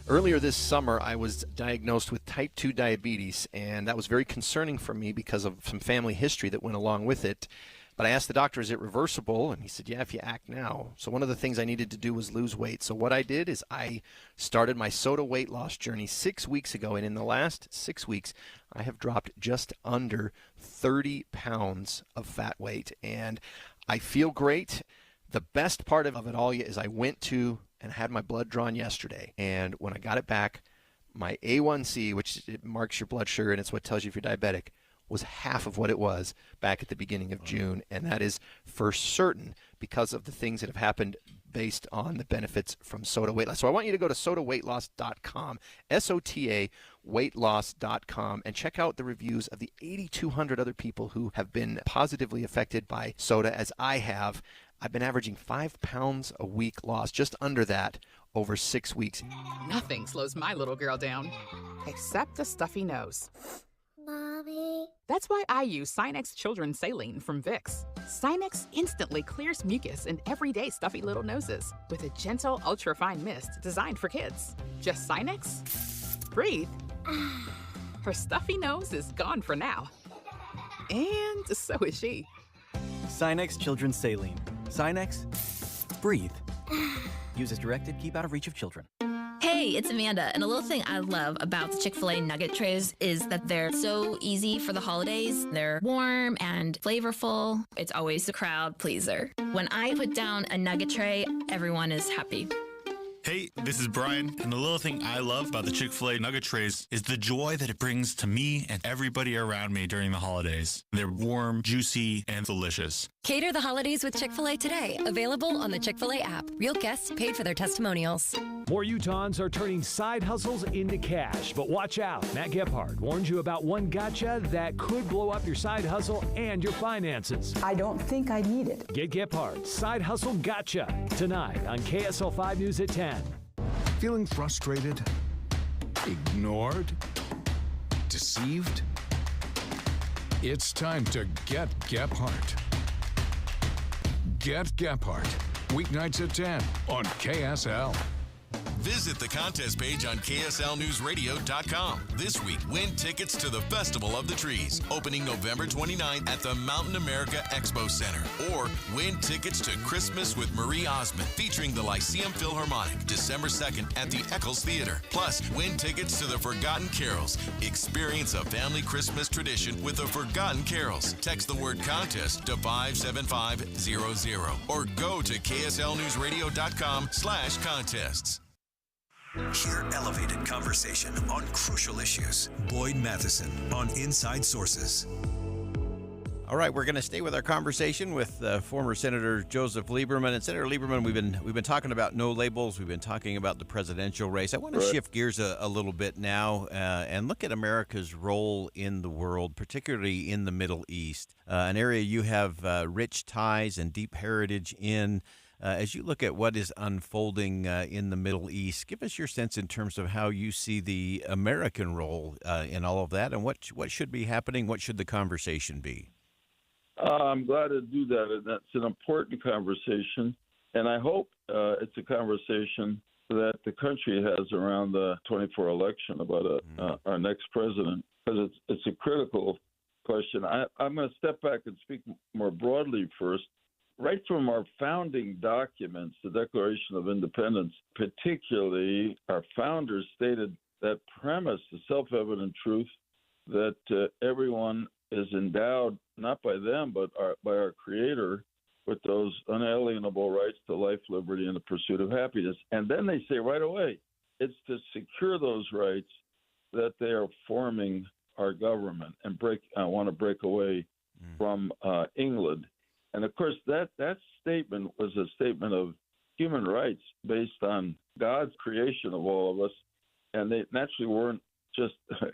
Earlier this summer, I was diagnosed with type 2 diabetes, and that was very concerning for me because of some family history that went along with it. But I asked the doctor, is it reversible? And he said, yeah, if you act now. So one of the things I needed to do was lose weight. So what I did is I started my SOTA weight loss journey 6 weeks ago, and in the last 6 weeks, I have dropped just under 30 pounds of fat weight, and I feel great. The best part of it all is I went to and had my blood drawn yesterday. And when I got it back, my A1C, which it marks your blood sugar and it's what tells you if you're diabetic, was half of what it was back at the beginning of June. And that is for certain because of the things that have happened based on the benefits from SOTA weight loss. So I want you to go to sotaweightloss.com, SOTA weightloss.com, and check out the reviews of the 8,200 other people who have been positively affected by SOTA as I have. I've been averaging 5 pounds a week lost, just under that, over 6 weeks. Nothing slows my little girl down, except a stuffy nose. Mommy. That's why I use Sinex Children's Saline from Vicks. Sinex instantly clears mucus in everyday stuffy little noses with a gentle, ultra-fine mist designed for kids. Just Sinex? Breathe. Her stuffy nose is gone for now. And so is she. Sinex Children's Saline. Sinex, breathe. Use as directed, keep out of reach of children. Hey, it's Amanda, and a little thing I love about the Chick-fil-A nugget trays is that they're so easy for the holidays. They're warm and flavorful. It's always a crowd pleaser. When I put down a nugget tray, everyone is happy. Hey, this is Brian, and the little thing I love about the Chick-fil-A nugget trays is the joy that it brings to me and everybody around me during the holidays. They're warm, juicy, and delicious. Cater the holidays with Chick-fil-A today. Available on the Chick-fil-A app. Real guests paid for their testimonials. More Utahns are turning side hustles into cash, but watch out. Matt Gephardt warns you about one gotcha that could blow up your side hustle and your finances. I don't think I need it. Get Gephardt's Side Hustle Gotcha tonight on KSL 5 News at 10. Feeling frustrated? Ignored? Deceived? It's time to get Gephardt. Get Gephardt. Weeknights at 10 on KSL. Visit the contest page on KSLNewsRadio.com. This week, win tickets to the Festival of the Trees, opening November 29th at the Mountain America Expo Center. Or win tickets to Christmas with Marie Osmond, featuring the Lyceum Philharmonic, December 2nd at the Eccles Theater. Plus, win tickets to the Forgotten Carols. Experience a family Christmas tradition with the Forgotten Carols. Text the word contest to 57500 or go to KSLNewsRadio.com/contests. Hear elevated conversation on crucial issues. Boyd Matheson on Inside Sources. All right, we're going to stay with our conversation with former Senator Joseph Lieberman. And Senator Lieberman, we've been talking about no labels. We've been talking about the presidential race. I want to shift gears a little bit now and look at America's role in the world, particularly in the Middle East, an area you have rich ties and deep heritage in. As you look at what is unfolding in the Middle East, give us your sense in terms of how you see the American role in all of that, and what should be happening. What should the conversation be? I'm glad to do that, and that's an important conversation. And I hope it's a conversation that the country has around the 24 election about our next president, because it's a critical question. I'm going to step back and speak more broadly first. Right from our founding documents, the Declaration of Independence, particularly, our founders stated that premise, the self-evident truth, that everyone is endowed, not by them, but by our Creator, with those unalienable rights to life, liberty, and the pursuit of happiness. And then they say right away, it's to secure those rights that they are forming our government and want to break away from England. And of course, that statement was a statement of human rights based on God's creation of all of us. And they naturally weren't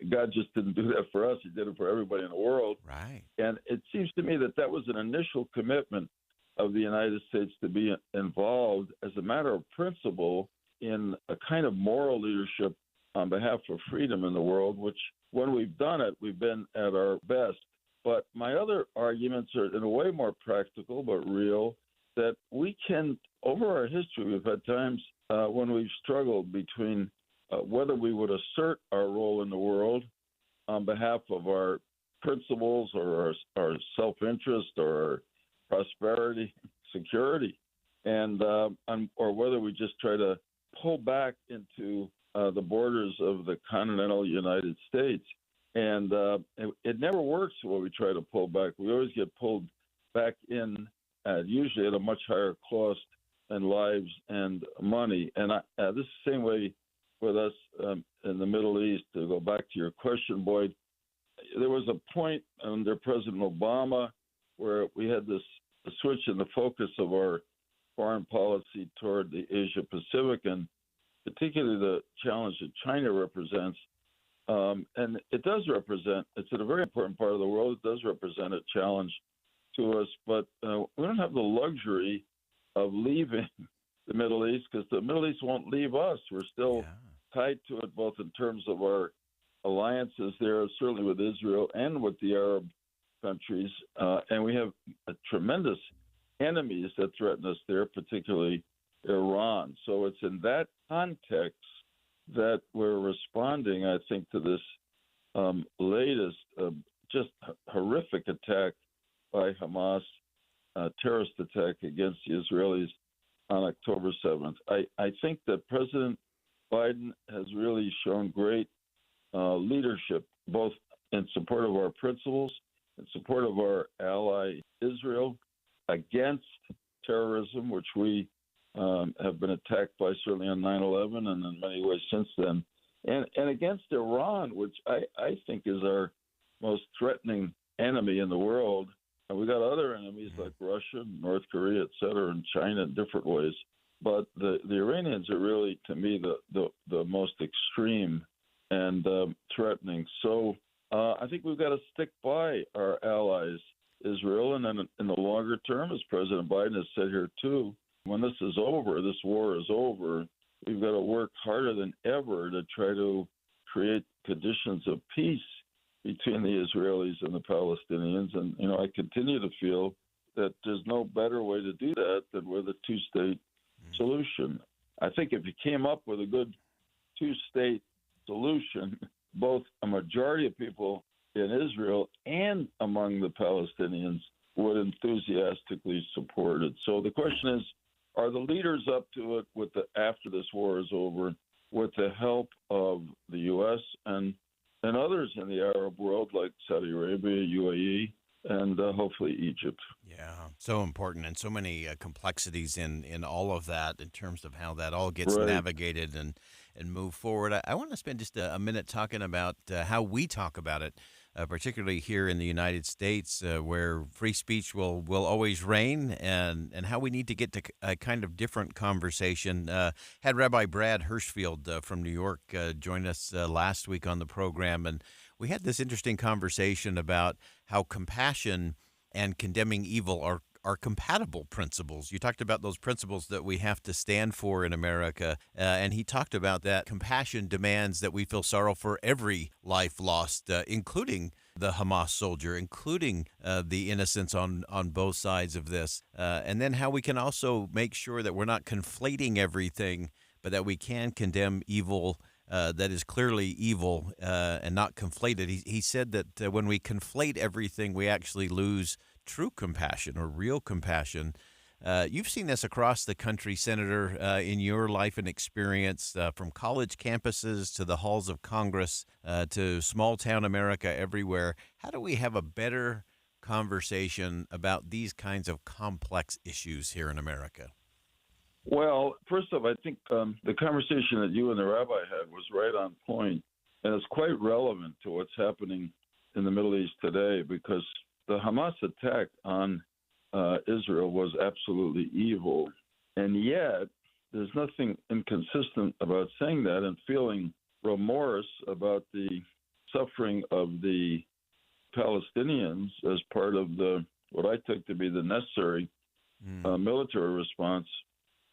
God just didn't do that for us. He did it for everybody in the world. Right. And it seems to me that was an initial commitment of the United States to be involved as a matter of principle in a kind of moral leadership on behalf of freedom in the world, which when we've done it, we've been at our best. But my other arguments are in a way more practical but real, that we can, over our history, we've had times when we've struggled between whether we would assert our role in the world on behalf of our principles or our self-interest or our prosperity, security, and or whether we just try to pull back into the borders of the continental United States. And it never works when we try to pull back. We always get pulled back in, usually at a much higher cost in lives and money. And this is the same way with us in the Middle East. To go back to your question, Boyd, there was a point under President Obama where we had this switch in the focus of our foreign policy toward the Asia Pacific, and particularly the challenge that China represents. And it does represent, it's in a very important part of the world, it does represent a challenge to us, but we don't have the luxury of leaving the Middle East, because the Middle East won't leave us. We're still tied to it, both in terms of our alliances there, certainly with Israel and with the Arab countries. And we have tremendous enemies that threaten us there, particularly Iran. So it's in that context that we're responding, I think, to this latest just horrific attack by Hamas, terrorist attack against the Israelis on October 7th. I think that President Biden has really shown great leadership, both in support of our principles, in support of our ally Israel, against terrorism, which we have been attacked by certainly on 9/11 and in many ways since then, and against Iran, which I think is our most threatening enemy in the world. And we got other enemies like Russia, North Korea, et cetera, and China in different ways. But the Iranians are really, to me, the most extreme and threatening. So I think we've got to stick by our allies, Israel, and then in the longer term, as President Biden has said here too, when this is over, this war is over, we've got to work harder than ever to try to create conditions of peace between the Israelis and the Palestinians. And, I continue to feel that there's no better way to do that than with a two-state solution. I think if you came up with a good two-state solution, both a majority of people in Israel and among the Palestinians would enthusiastically support it. So the question is, are the leaders up to it after this war is over, with the help of the U.S. and others in the Arab world like Saudi Arabia, UAE, and hopefully Egypt? Yeah, so important, and so many complexities in all of that in terms of how that all gets navigated and move forward. I want to spend just a minute talking about how we talk about it particularly here in the United States, where free speech will always reign, and how we need to get to a kind of different conversation. Had Rabbi Brad Hirschfield from New York join us last week on the program, and we had this interesting conversation about how compassion and condemning evil are compatible principles. You talked about those principles that we have to stand for in America, and he talked about that compassion demands that we feel sorrow for every life lost, including the Hamas soldier, including the innocents on both sides of this, and then how we can also make sure that we're not conflating everything, but that we can condemn evil that is clearly evil and not conflated. He said that when we conflate everything, we actually lose true compassion or real compassion. You've seen this across the country, Senator, in your life and experience, from college campuses to the halls of Congress to small-town America everywhere. How do we have a better conversation about these kinds of complex issues here in America? Well, first off, I think the conversation that you and the rabbi had was right on point, and it's quite relevant to what's happening in the Middle East today, because the Hamas attack on Israel was absolutely evil, and yet there's nothing inconsistent about saying that and feeling remorse about the suffering of the Palestinians as part of the what I took to be the necessary military response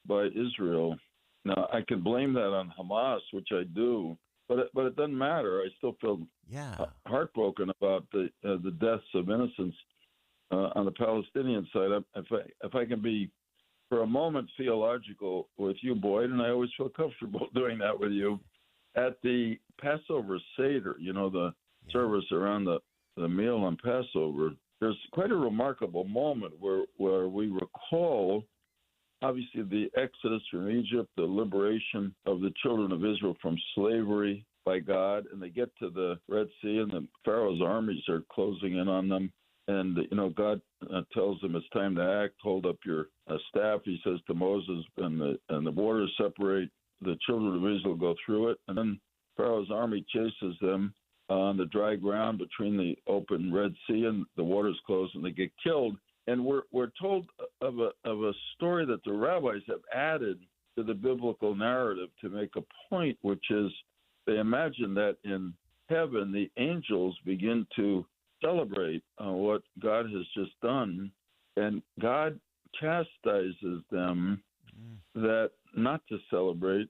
by Israel. Now, I can blame that on Hamas, which I do, but it doesn't matter. I still feel heartbroken about the deaths of innocents on the Palestinian side. If I can be for a moment theological with you, Boyd, and I always feel comfortable doing that with you, at the Passover Seder, the service around the meal on Passover, there's quite a remarkable moment where we recall, obviously, the exodus from Egypt, the liberation of the children of Israel from slavery by God, and they get to the Red Sea, and the Pharaoh's armies are closing in on them. And, God tells them it's time to act. Hold up your staff, he says to Moses, and the waters separate. The children of Israel go through it, and then Pharaoh's army chases them on the dry ground between the open Red Sea, and the waters close, and they get killed. And we're told of a story that the rabbis have added to the biblical narrative to make a point, which is they imagine that in heaven the angels begin to celebrate what God has just done, and God chastises them that not to celebrate,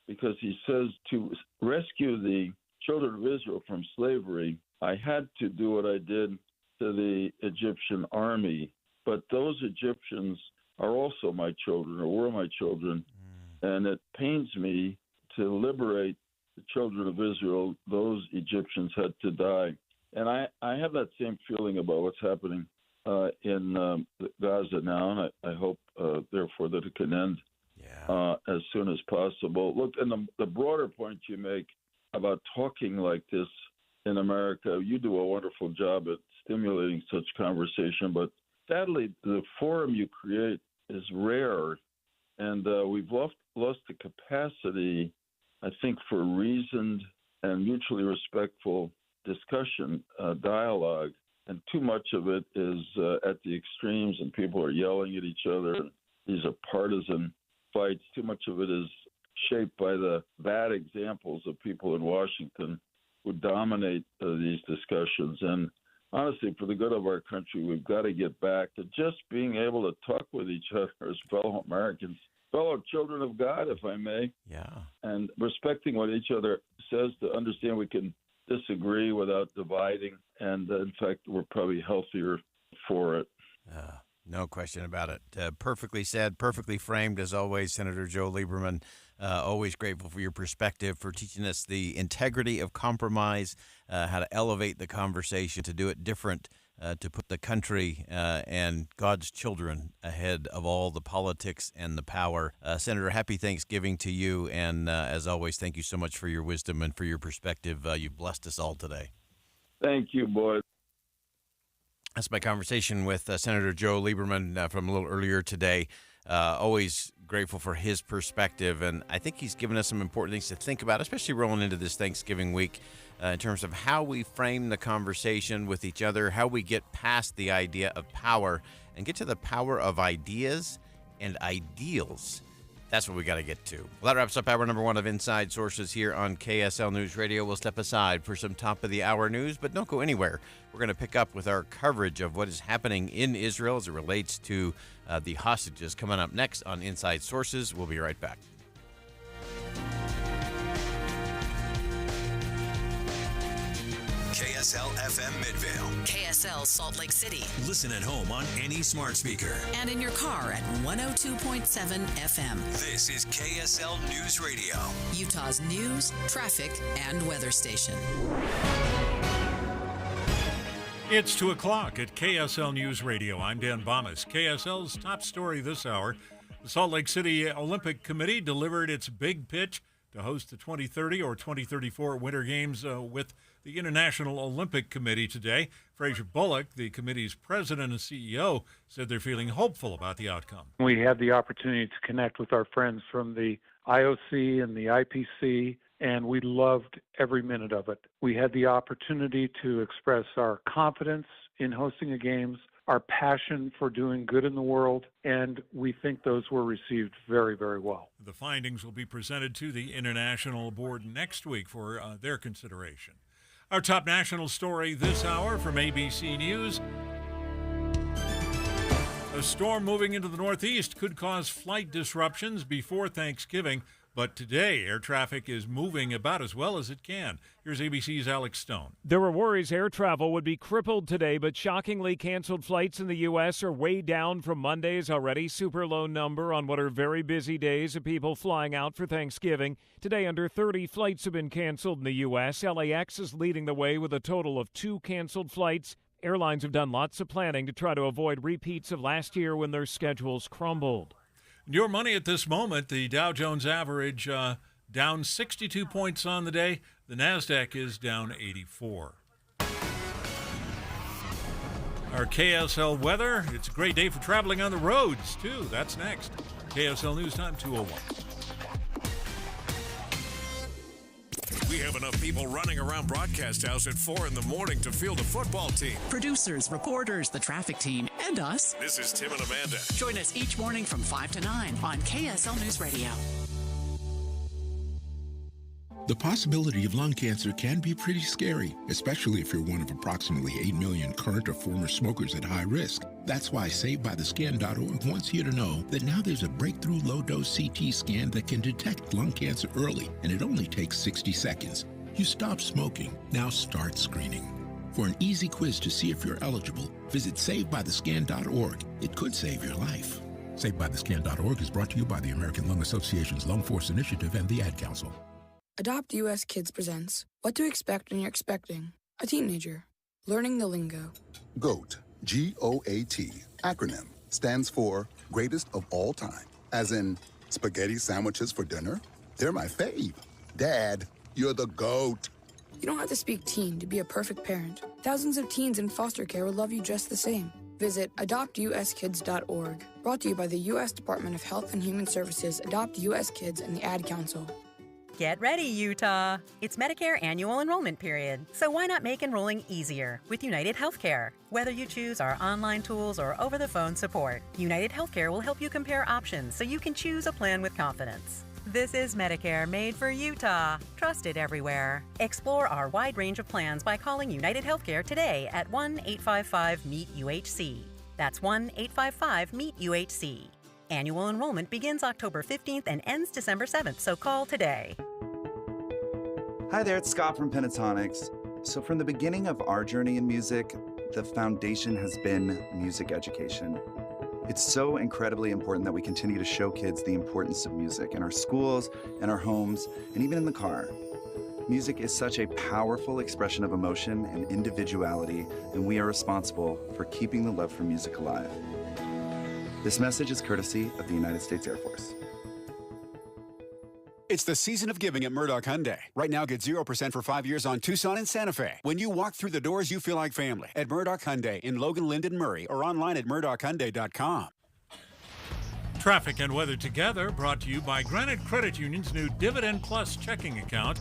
because he says to rescue the children of Israel from slavery, I had to do what I did to the Egyptian army. But those Egyptians are also my children, or were my children, and it pains me to liberate the children of Israel. Those Egyptians had to die. And I have that same feeling about what's happening in Gaza now, and I hope, therefore, that it can end as soon as possible. Look, and the broader point you make about talking like this in America, you do a wonderful job at stimulating such conversation, but sadly, the forum you create is rare, and we've lost the capacity, I think, for reasoned and mutually respectful discussion, dialogue, and too much of it is at the extremes, and people are yelling at each other. These are partisan fights. Too much of it is shaped by the bad examples of people in Washington who dominate these discussions. And honestly, for the good of our country, we've got to get back to just being able to talk with each other as fellow Americans, fellow children of God, if I may. And respecting what each other says, to understand we can disagree without dividing. And in fact, we're probably healthier for it. No question about it. Perfectly said, perfectly framed, as always, Senator Joe Lieberman. Always grateful for your perspective, for teaching us the integrity of compromise, how to elevate the conversation, to do it different, to put the country and God's children ahead of all the politics and the power. Senator, happy Thanksgiving to you. And as always, thank you so much for your wisdom and for your perspective. You've blessed us all today. Thank you, Boyd. That's my conversation with Senator Joe Lieberman from a little earlier today. Always grateful for his perspective, and I think he's given us some important things to think about, especially rolling into this Thanksgiving week, in terms of how we frame the conversation with each other, how we get past the idea of power and get to the power of ideas and ideals. That's what we got to get to. Well, that wraps up hour number 1 of Inside Sources here on KSL News Radio. We'll step aside for some top-of-the-hour news, but don't go anywhere. We're going to pick up with our coverage of what is happening in Israel as it relates to the hostages coming up next on Inside Sources. We'll be right back. KSL FM Midvale. KSL Salt Lake City. Listen at home on any smart speaker. And in your car at 102.7 FM. This is KSL News Radio. Utah's news, traffic, and weather station. It's 2 o'clock at KSL News Radio. I'm Dan Bomas. KSL's top story this hour. The Salt Lake City Olympic Committee delivered its big pitch to host the 2030 or 2034 Winter Games with the International Olympic Committee today. Fraser Bullock, the committee's president and CEO, said they're feeling hopeful about the outcome. We had the opportunity to connect with our friends from the IOC and the IPC, and we loved every minute of it. We had the opportunity to express our confidence in hosting the games, our passion for doing good in the world, and we think those were received very, very well. The findings will be presented to the International Board next week for their consideration. Our top national story this hour from ABC News. A storm moving into the northeast could cause flight disruptions before Thanksgiving, but today air traffic is moving about as well as it can. Here's ABC's Alex Stone. There were worries air travel would be crippled today, but shockingly canceled flights in the U.S. are way down from Monday's already super low number on what are very busy days of people flying out for Thanksgiving. Today, under 30 flights have been canceled in the U.S. LAX is leading the way with a total of 2 canceled flights. Airlines have done lots of planning to try to avoid repeats of last year when their schedules crumbled. Your money at this moment, the Dow Jones average down 62 points on the day. The NASDAQ is down 84. Our KSL weather, it's a great day for traveling on the roads, too. That's next. KSL News Time 2:01. We have enough people running around Broadcast House at 4 in the morning to field a football team. Producers, reporters, the traffic team, and us. This is Tim and Amanda. Join us each morning from 5 to 9 on KSL News Radio. The possibility of lung cancer can be pretty scary, especially if you're one of approximately 8 million current or former smokers at high risk. That's why SaveByTheScan.org wants you to know that now there's a breakthrough low-dose CT scan that can detect lung cancer early, and it only takes 60 seconds. You stop smoking, now start screening. For an easy quiz to see if you're eligible, visit SaveByTheScan.org. It could save your life. SaveByTheScan.org is brought to you by the American Lung Association's Lung Force Initiative and the Ad Council. Adopt US Kids presents What to Expect When You're Expecting a Teenager. Learning the lingo. GOAT, G-O-A-T, acronym, stands for Greatest of All Time. As in, spaghetti sandwiches for dinner? They're my fave. Dad, you're the GOAT. You don't have to speak teen to be a perfect parent. Thousands of teens in foster care will love you just the same. Visit adoptuskids.org. Brought to you by the U.S. Department of Health and Human Services, Adopt U.S. Kids, and the Ad Council. Get ready, Utah! It's Medicare annual enrollment period, so why not make enrolling easier with United Healthcare? Whether you choose our online tools or over-the-phone support, United Healthcare will help you compare options so you can choose a plan with confidence. This is Medicare made for Utah, trusted everywhere. Explore our wide range of plans by calling United Healthcare today at 1-855-MEET-UHC. That's 1-855-MEET-UHC. Annual enrollment begins October 15th and ends December 7th, so call today. Hi there, it's Scott from Pentatonics. So from the beginning of our journey in music, the foundation has been music education. It's so incredibly important that we continue to show kids the importance of music in our schools, in our homes, and even in the car. Music is such a powerful expression of emotion and individuality, and we are responsible for keeping the love for music alive. This message is courtesy of the United States Air Force. It's the season of giving at Murdoch Hyundai. Right now, get 0% for 5 years on Tucson and Santa Fe. When you walk through the doors, you feel like family. At Murdoch Hyundai in Logan, Linden, Murray, or online at MurdochHyundai.com. Traffic and weather together, brought to you by Granite Credit Union's new Dividend Plus checking account.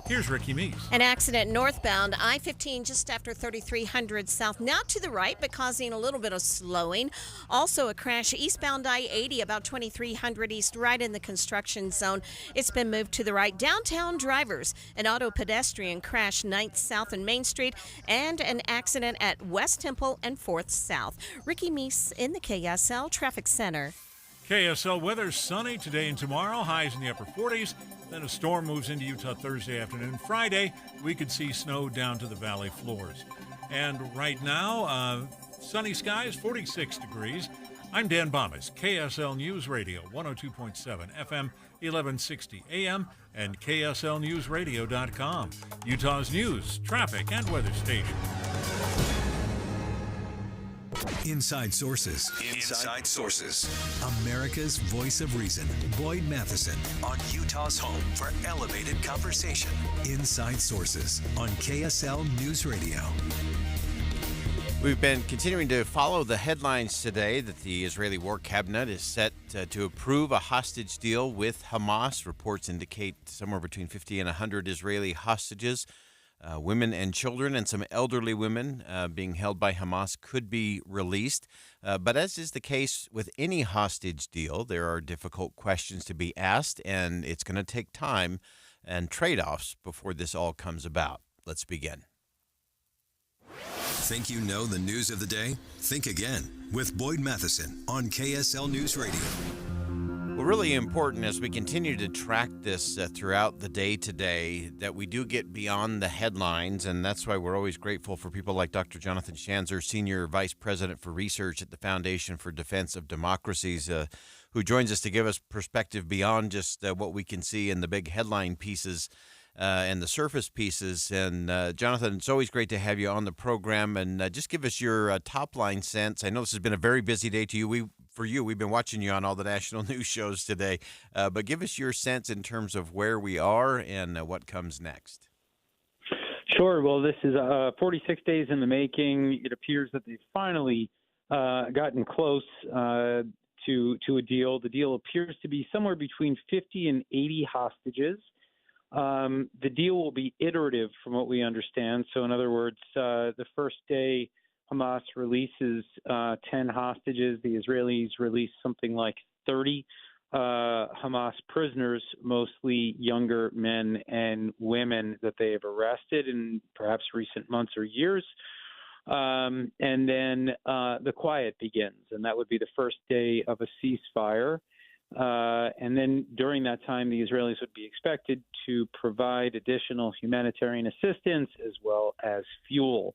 Here's Ricky Meese. An accident northbound I-15 just after 3300 south, now to the right, but causing a little bit of slowing. Also a crash eastbound I-80 about 2300 east, right in the construction zone. It's been moved to the right. Downtown drivers, an auto pedestrian crash 9th South and Main Street, and an accident at West Temple and 4th South. Ricky Meese in the KSL Traffic Center. KSL weather, sunny today and tomorrow, highs in the upper 40s. Then a storm moves into Utah Thursday afternoon. Friday, we could see snow down to the valley floors. And right now, sunny skies, 46 degrees. I'm Dan Bomas, KSL News Radio, 102.7 FM, 1160 AM, and KSLNewsRadio.com, Utah's news, traffic, and weather station. Inside Sources. Inside Sources. America's voice of reason. Boyd Matheson on Utah's home for elevated conversation. Inside Sources on KSL News Radio. We've been continuing to follow the headlines today that the Israeli War Cabinet is set to approve a hostage deal with Hamas. Reports indicate somewhere between 50 and 100 Israeli hostages. Women and children and some elderly women being held by Hamas could be released. But as is the case with any hostage deal, there are difficult questions to be asked, and it's going to take time and trade-offs before this all comes about. Let's begin. Think you know the news of the day? Think again with Boyd Matheson on KSL News Radio. Well, really important as we continue to track this throughout the day today, that we do get beyond the headlines, and that's why we're always grateful for people like Dr. Jonathan Schanzer, Senior Vice President for Research at the Foundation for Defense of Democracies, who joins us to give us perspective beyond just what we can see in the big headline pieces and the surface pieces. And Jonathan, it's always great to have you on the program, and just give us your top-line sense. I know this has been a very busy day to you. We've been watching you on all the national news shows today, but give us your sense in terms of where we are and what comes next. Sure. Well, this is 46 days in the making. It appears that they've finally gotten close to a deal. The deal appears to be somewhere between 50 and 80 hostages. The deal will be iterative from what we understand. So in other words, the first day Hamas releases 10 hostages, the Israelis release something like 30 Hamas prisoners, mostly younger men and women that they have arrested in perhaps recent months or years. And then the quiet begins, and that would be the first day of a ceasefire. And then during that time, the Israelis would be expected to provide additional humanitarian assistance as well as fuel.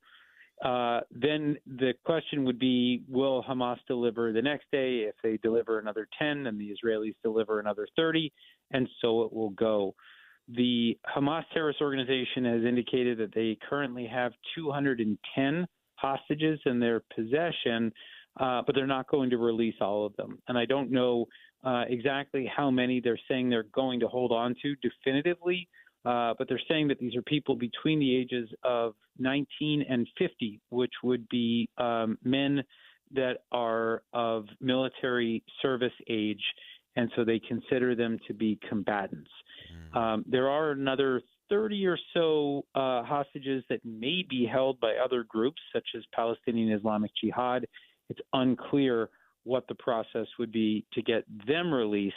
Then the question would be, will Hamas deliver the next day? If they deliver another 10, then the Israelis deliver another 30, and so it will go. The Hamas terrorist organization has indicated that they currently have 210 hostages in their possession, but they're not going to release all of them. And I don't know exactly how many they're saying they're going to hold on to definitively, but they're saying that these are people between the ages of 19 and 50, which would be men that are of military service age, and so they consider them to be combatants. There are another 30 or so hostages that may be held by other groups, such as Palestinian Islamic Jihad. It's unclear what the process would be to get them released.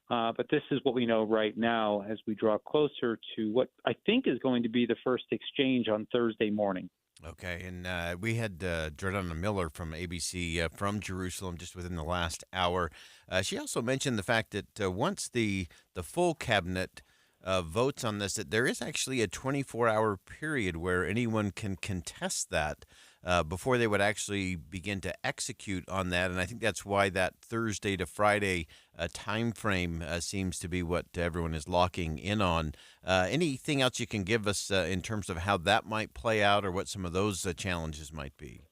But this is what we know right now as we draw closer to what I think is going to be the first exchange on Thursday morning. Okay, and we had Jordana Miller from ABC from Jerusalem just within the last hour. She also mentioned the fact that once the full cabinet votes on this, that there is actually a 24-hour period where anyone can contest that before they would actually begin to execute on that. And I think that's why that Thursday to Friday time frame seems to be what everyone is locking in on. Anything else you can give us in terms of how that might play out, or what some of those challenges might be?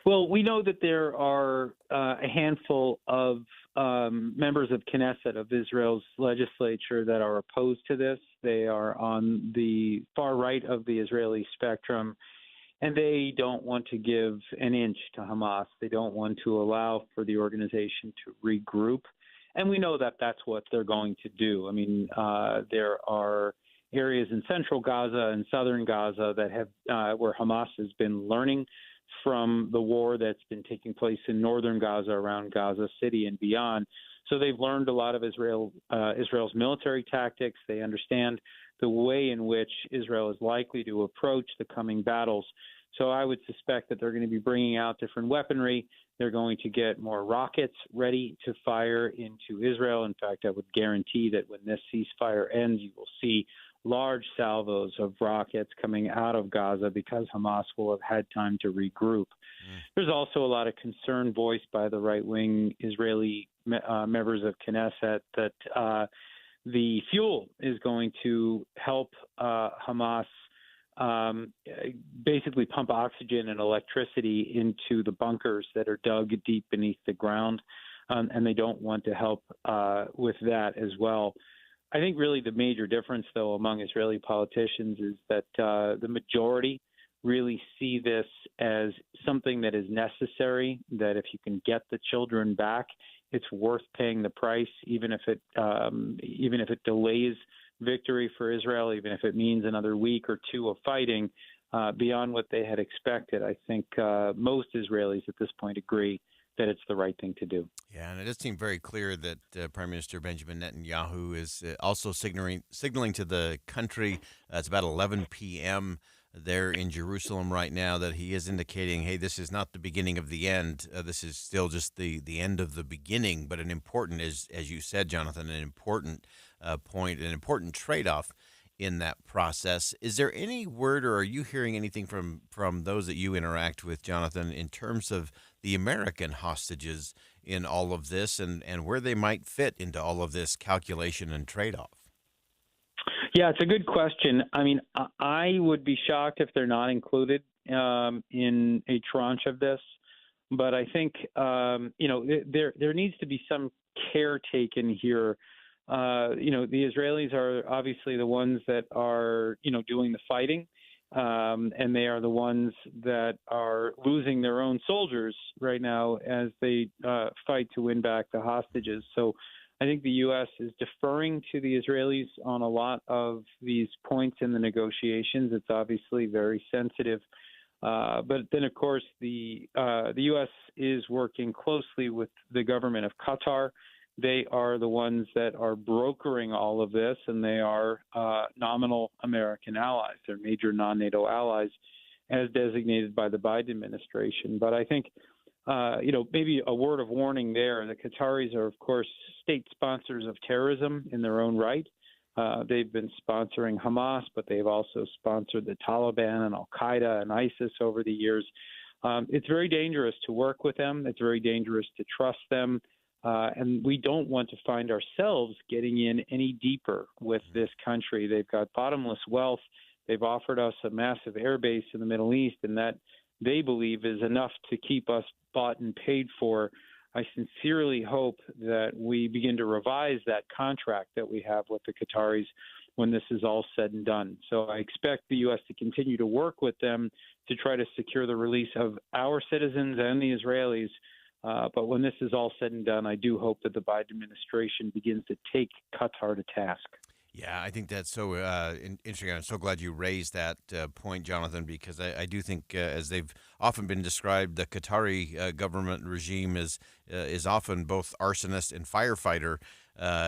Well, we know that there are a handful of members of Knesset, of Israel's legislature, that are opposed to this. They are on the far right of the Israeli spectrum. and they don't want to give an inch to Hamas. They don't want to allow for the organization to regroup. And we know that that's what they're going to do. I mean, there are areas in central Gaza and southern Gaza that have where Hamas has been learning from the war that's been taking place in northern Gaza, around Gaza City and beyond. So they've learned a lot of Israel's military tactics. They understand the way in which Israel is likely to approach the coming battles. So I would suspect that they're going to be bringing out different weaponry. They're going to get more rockets ready to fire into Israel. In fact, I would guarantee that when this ceasefire ends, you will see large salvos of rockets coming out of Gaza because Hamas will have had time to regroup. There's also a lot of concern voiced by the right-wing Israeli members of Knesset that the fuel is going to help Hamas basically pump oxygen and electricity into the bunkers that are dug deep beneath the ground, and they don't want to help with that as well. I think really the major difference, though, among Israeli politicians is that the majority really see this as something that is necessary, that if you can get the children back, it's worth paying the price, even if it delays victory for Israel, even if it means another week or two of fighting beyond what they had expected. I think most Israelis at this point agree that it's the right thing to do. Yeah, and it does seem very clear that Prime Minister Benjamin Netanyahu is also signaling to the country, it's about 11 p.m. there in Jerusalem right now, that he is indicating, hey, this is not the beginning of the end. This is still just the end of the beginning, but an important, as you said, Jonathan, an important point, an important trade-off in that process. Is there any word, or are you hearing anything from those that you interact with, Jonathan, in terms of the American hostages in all of this and where they might fit into all of this calculation and trade-off? Yeah, it's a good question. I mean, I would be shocked if they're not included in a tranche of this. But I think, there needs to be some care taken here. The Israelis are obviously the ones that are, doing the fighting. And they are the ones that are losing their own soldiers right now as they fight to win back the hostages. So I think the U.S. is deferring to the Israelis on a lot of these points in the negotiations. It's obviously very sensitive. But then, of course, the U.S. is working closely with the government of Qatar. They are the ones that are brokering all of this, and they are nominal American allies. They're major non-NATO allies, as designated by the Biden administration. But I think, maybe a word of warning there. The Qataris are, of course, state sponsors of terrorism in their own right. They've been sponsoring Hamas, but they've also sponsored the Taliban and Al-Qaeda and ISIS over the years. It's very dangerous to work with them. It's very dangerous to trust them. And we don't want to find ourselves getting in any deeper with this country. They've got bottomless wealth. They've offered us a massive air base in the Middle East, and that they believe is enough to keep us bought and paid for. I sincerely hope that we begin to revise that contract that we have with the Qataris when this is all said and done. So I expect the U.S. to continue to work with them to try to secure the release of our citizens and the Israelis. But when this is all said and done, I do hope that the Biden administration begins to take Qatar to task. Yeah, I think that's so interesting. I'm so glad you raised that point, Jonathan, because I do think, as they've often been described, the Qatari government regime is often both arsonist and firefighter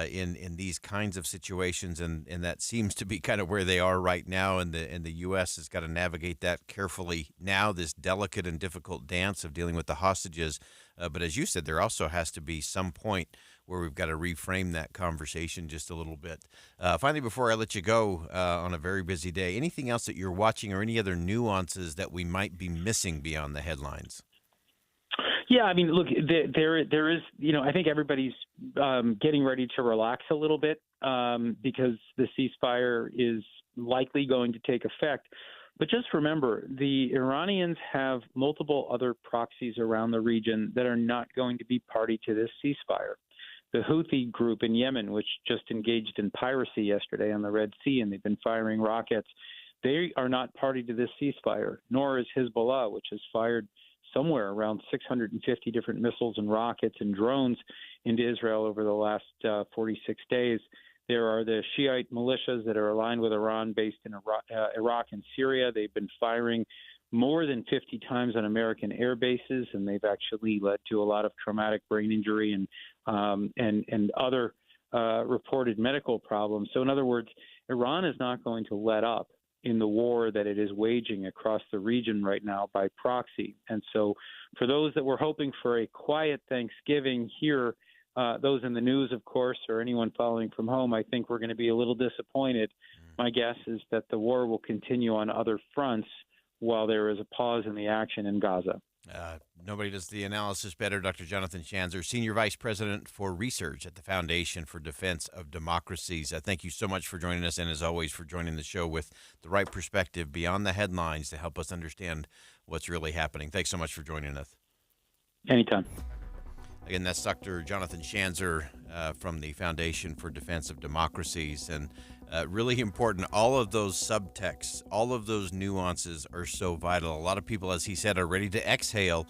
in these kinds of situations, and that seems to be kind of where they are right now. And the U.S. has got to navigate that carefully now, this delicate and difficult dance of dealing with the hostages. But as you said, there also has to be some point where we've got to reframe that conversation just a little bit. Finally, before I let you go on a very busy day, anything else that you're watching or any other nuances that we might be missing beyond the headlines? Yeah, I mean, look, there is, I think everybody's getting ready to relax a little bit because the ceasefire is likely going to take effect. But just remember, the Iranians have multiple other proxies around the region that are not going to be party to this ceasefire. The Houthi group in Yemen, which just engaged in piracy yesterday on the Red Sea, and they've been firing rockets, They are not party to this ceasefire, nor is Hezbollah, which has fired somewhere around 650 different missiles and rockets and drones into Israel over the last 46 days. There are the Shiite militias that are aligned with Iran based in Iraq and Syria. They've been firing more than 50 times on American air bases, and they've actually led to a lot of traumatic brain injury and other reported medical problems. So in other words, Iran is not going to let up in the war that it is waging across the region right now by proxy. And so for those that were hoping for a quiet Thanksgiving here, those in the news, of course, or anyone following from home, I think we're going to be a little disappointed. My guess is that the war will continue on other fronts while there is a pause in the action in Gaza. Nobody does the analysis better. Dr. Jonathan Schanzer, Senior Vice President for Research at the Foundation for Defense of Democracies. Thank you so much for joining us, and as always, for joining the show with the right perspective beyond the headlines to help us understand what's really happening. Thanks so much for joining us. Anytime. Again, that's Dr. Jonathan Schanzer from the Foundation for Defense of Democracies. And really important, all of those subtexts, all of those nuances are so vital. A lot of people, as he said, are ready to exhale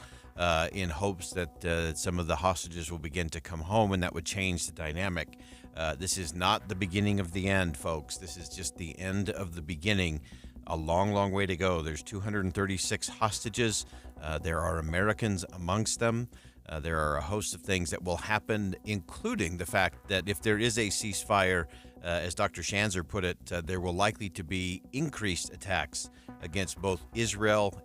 in hopes that some of the hostages will begin to come home, and that would change the dynamic. This is not the beginning of the end, folks. This is just the end of the beginning. A long, long way to go. There's 236 hostages. There are Americans amongst them. There are a host of things that will happen, including the fact that if there is a ceasefire, as Dr. Schanzer put it, there will likely to be increased attacks against both Israel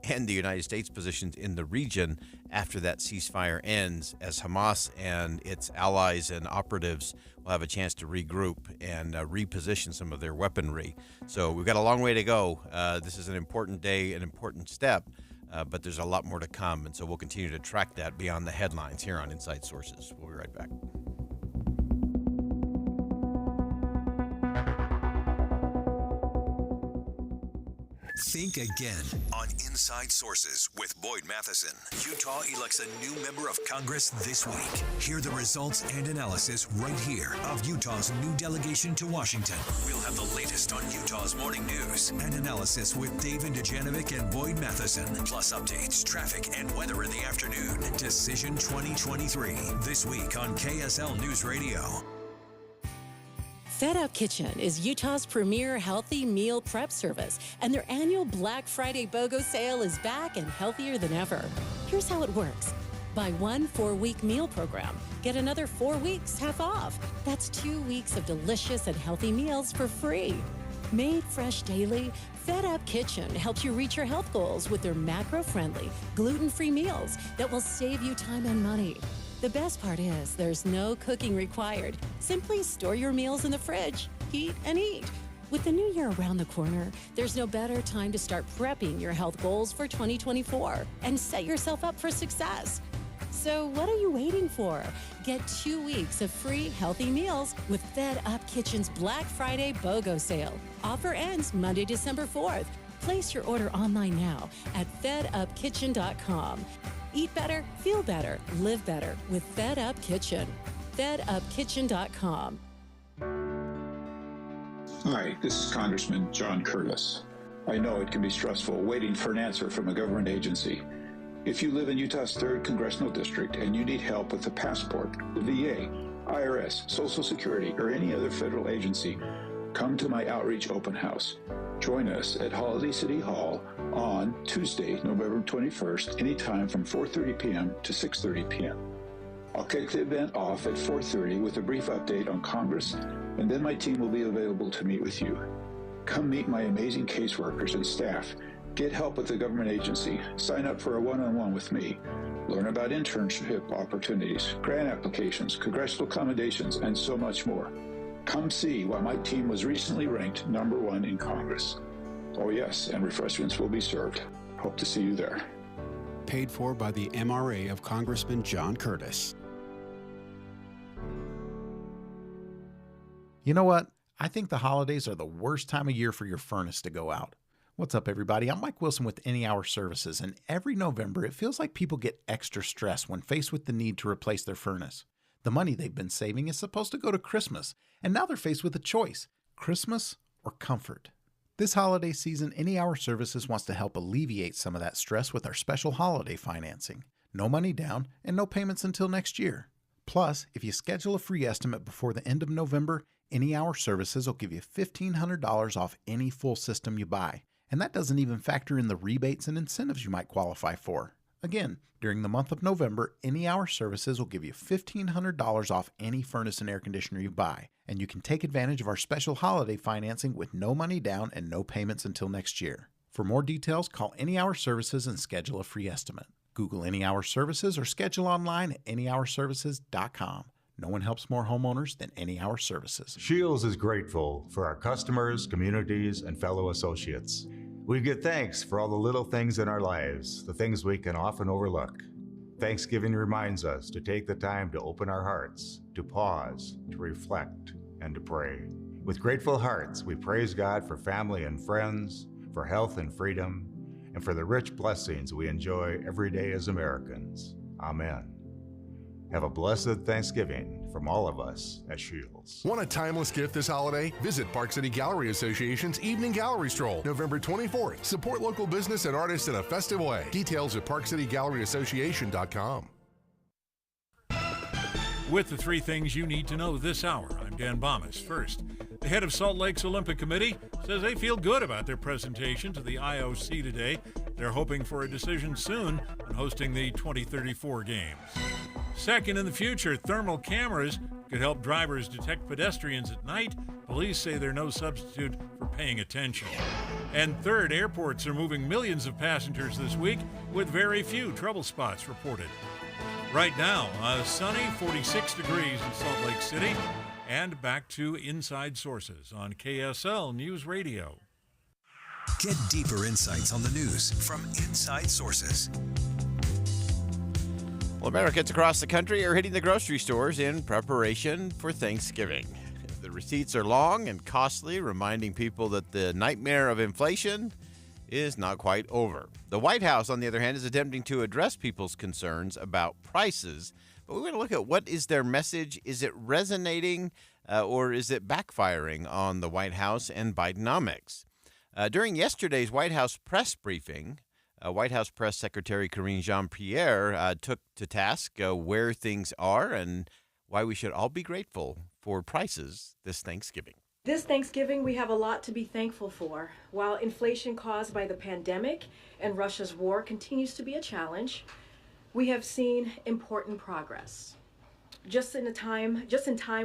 and the United States positions in the region after that ceasefire ends, as Hamas and its allies and operatives will have a chance to regroup and reposition some of their weaponry. So we've got a long way to go. This is an important day, an important step. But there's a lot more to come, and so we'll continue to track that beyond the headlines here on Inside Sources. We'll be right back. Think again on Inside Sources with Boyd Matheson. Utah elects a new member of Congress this week. Hear the results and analysis right here of Utah's new delegation to Washington. We'll have the latest on Utah's morning news and analysis with David Dujanovic and Boyd Matheson. Plus updates, traffic, and weather in the afternoon. Decision 2023 this week on KSL News Radio. Fed Up Kitchen is Utah's premier healthy meal prep service, and their annual Black Friday BOGO sale is back and healthier than ever. Here's how it works. Buy one 4-week meal program. Get another 4 weeks half off. That's 2 weeks of delicious and healthy meals for free. Made fresh daily, Fed Up Kitchen helps you reach your health goals with their macro-friendly, gluten-free meals that will save you time and money. The best part is there's no cooking required. Simply store your meals in the fridge, heat, and eat. With the new year around the corner, there's no better time to start prepping your health goals for 2024 and set yourself up for success. So what are you waiting for? Get 2 weeks of free healthy meals with Fed Up Kitchen's Black Friday BOGO sale. Offer ends Monday, December 4th. Place your order online now at fedupkitchen.com. Eat better, feel better, live better with Fed Up Kitchen. fedupkitchen.com. Hi, this is Congressman John Curtis. I know it can be stressful waiting for an answer from a government agency. If you live in Utah's 3rd Congressional District and you need help with a passport, the VA, IRS, Social Security, or any other federal agency, come to my outreach open house. Join us at Holiday City Hall on Tuesday, November 21st, anytime from 4:30 p.m. to 6:30 p.m. I'll kick the event off at 4:30 with a brief update on Congress, and then my team will be available to meet with you. Come meet my amazing caseworkers and staff. Get help with the government agency. Sign up for a one-on-one with me. Learn about internship opportunities, grant applications, congressional accommodations, and so much more. Come see why my team was recently ranked #1 in Congress. Oh yes, and refreshments will be served. Hope to see you there. Paid for by the MRA of Congressman John Curtis. You know what? I think the holidays are the worst time of year for your furnace to go out. What's up, everybody? I'm Mike Wilson with Any Hour Services, and every November it feels like people get extra stressed when faced with the need to replace their furnace. The money they've been saving is supposed to go to Christmas, and now they're faced with a choice: Christmas or comfort. This holiday season, Any Hour Services wants to help alleviate some of that stress with our special holiday financing. No money down and no payments until next year. Plus, if you schedule a free estimate before the end of November, Any Hour Services will give you $1,500 off any full system you buy. And that doesn't even factor in the rebates and incentives you might qualify for. Again, during the month of November, Any Hour Services will give you $1,500 off any furnace and air conditioner you buy. And you can take advantage of our special holiday financing with no money down and no payments until next year. For more details, call Any Hour Services and schedule a free estimate. Google Any Hour Services or schedule online at anyhourservices.com. No one helps more homeowners than Any Hour Services. Shields is grateful for our customers, communities, and fellow associates. We give thanks for all the little things in our lives, the things we can often overlook. Thanksgiving reminds us to take the time to open our hearts, to pause, to reflect, and to pray. With grateful hearts, we praise God for family and friends, for health and freedom, and for the rich blessings we enjoy every day as Americans. Amen. Have a blessed Thanksgiving from all of us at Shields. Want a timeless gift this holiday? Visit Park City Gallery Association's Evening Gallery Stroll, November 24th. Support local business and artists in a festive way. Details at parkcitygalleryassociation.com. With the three things you need to know this hour, I'm Dan Bomas. First, the head of Salt Lake's Olympic Committee says they feel good about their presentation to the IOC today. They're hoping for a decision soon on hosting the 2034 games. Second, in the future, thermal cameras could help drivers detect pedestrians at night. Police say they're no substitute for paying attention. And third, airports are moving millions of passengers this week with very few trouble spots reported. Right now, sunny, 46 degrees in Salt Lake City. And back to Inside Sources on KSL News Radio. Get deeper insights on the news from Inside Sources. Well, Americans across the country are hitting the grocery stores in preparation for Thanksgiving. The receipts are long and costly, reminding people that the nightmare of inflation is not quite over. The White House, on the other hand, is attempting to address people's concerns about prices. But we're going to look at what is their message. Is it resonating or is it backfiring on the White House and Bidenomics? During yesterday's White House press briefing, White House Press Secretary Karine Jean-Pierre took to task where things are and why we should all be grateful for prices this Thanksgiving. This Thanksgiving, we have a lot to be thankful for. While inflation caused by the pandemic and Russia's war continues to be a challenge, we have seen important progress. Just in time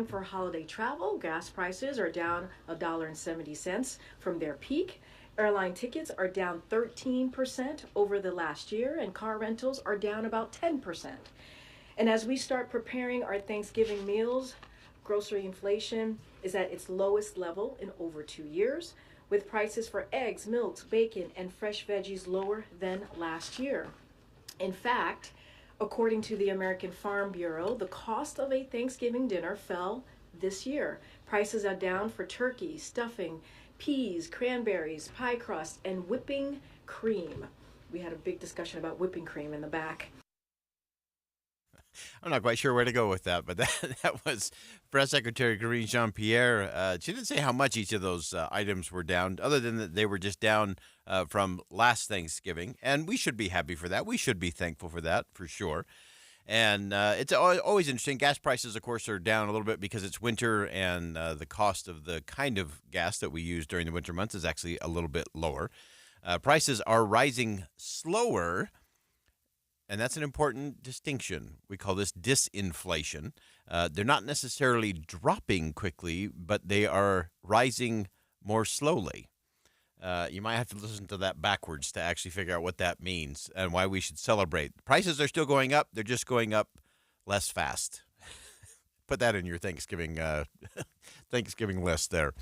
for holiday travel, gas prices are down $1.70 from their peak. Airline tickets are down 13% over the last year, and car rentals are down about 10%. And as we start preparing our Thanksgiving meals, grocery inflation is at its lowest level in over 2 years, with prices for eggs, milk, bacon, and fresh veggies lower than last year. In fact, according to the American Farm Bureau, the cost of a Thanksgiving dinner fell this year. Prices are down for turkey, stuffing, peas, cranberries, pie crust, and whipping cream. We had a big discussion about whipping cream in the back. I'm not quite sure where to go with that, but that was Press Secretary Karine Jean-Pierre. She didn't say how much each of those items were down, other than that they were just down from last Thanksgiving. And we should be happy for that. We should be thankful for that, for sure. And it's always interesting. Gas prices, of course, are down a little bit because it's winter, and the cost of the kind of gas that we use during the winter months is actually a little bit lower. Prices are rising slower, and that's an important distinction. We call this disinflation. They're not necessarily dropping quickly, but they are rising more slowly. You might have to listen to that backwards to actually figure out what that means and why we should celebrate. Prices are still going up. They're just going up less fast. Put that in your Thanksgiving list there.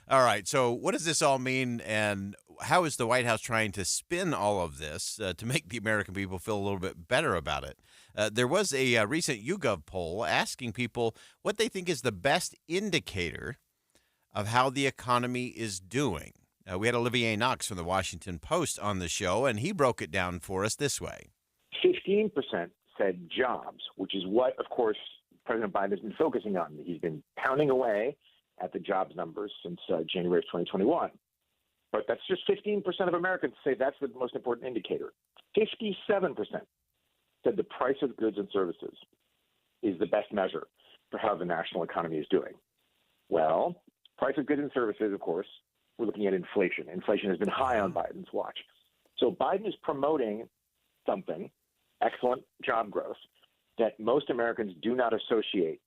All right, so what does this all mean, and how is the White House trying to spin all of this to make the American people feel a little bit better about it? There was a recent YouGov poll asking people what they think is the best indicator of how the economy is doing. We had Olivier Knox from the Washington Post on the show, and he broke it down for us this way. 15% said jobs, which is what, of course, President Biden has been focusing on. He's been pounding away at the jobs numbers since January of 2021. But that's just 15% of Americans say that's the most important indicator. 57% said the price of goods and services is the best measure for how the national economy is doing. Well, price of goods and services, of course, we're looking at inflation. Inflation has been high on Biden's watch. So Biden is promoting something, excellent job growth, that most Americans do not associate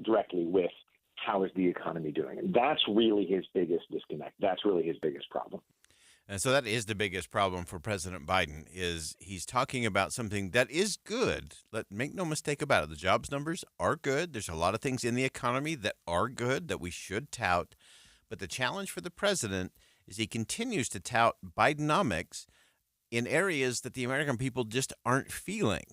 directly with how is the economy doing. And that's really his biggest disconnect. That's really his biggest problem. And so that is the biggest problem for President Biden is he's talking about something that is good. Make no mistake about it. The jobs numbers are good. There's a lot of things in the economy that are good that we should tout. But the challenge for the president is he continues to tout Bidenomics in areas that the American people just aren't feeling.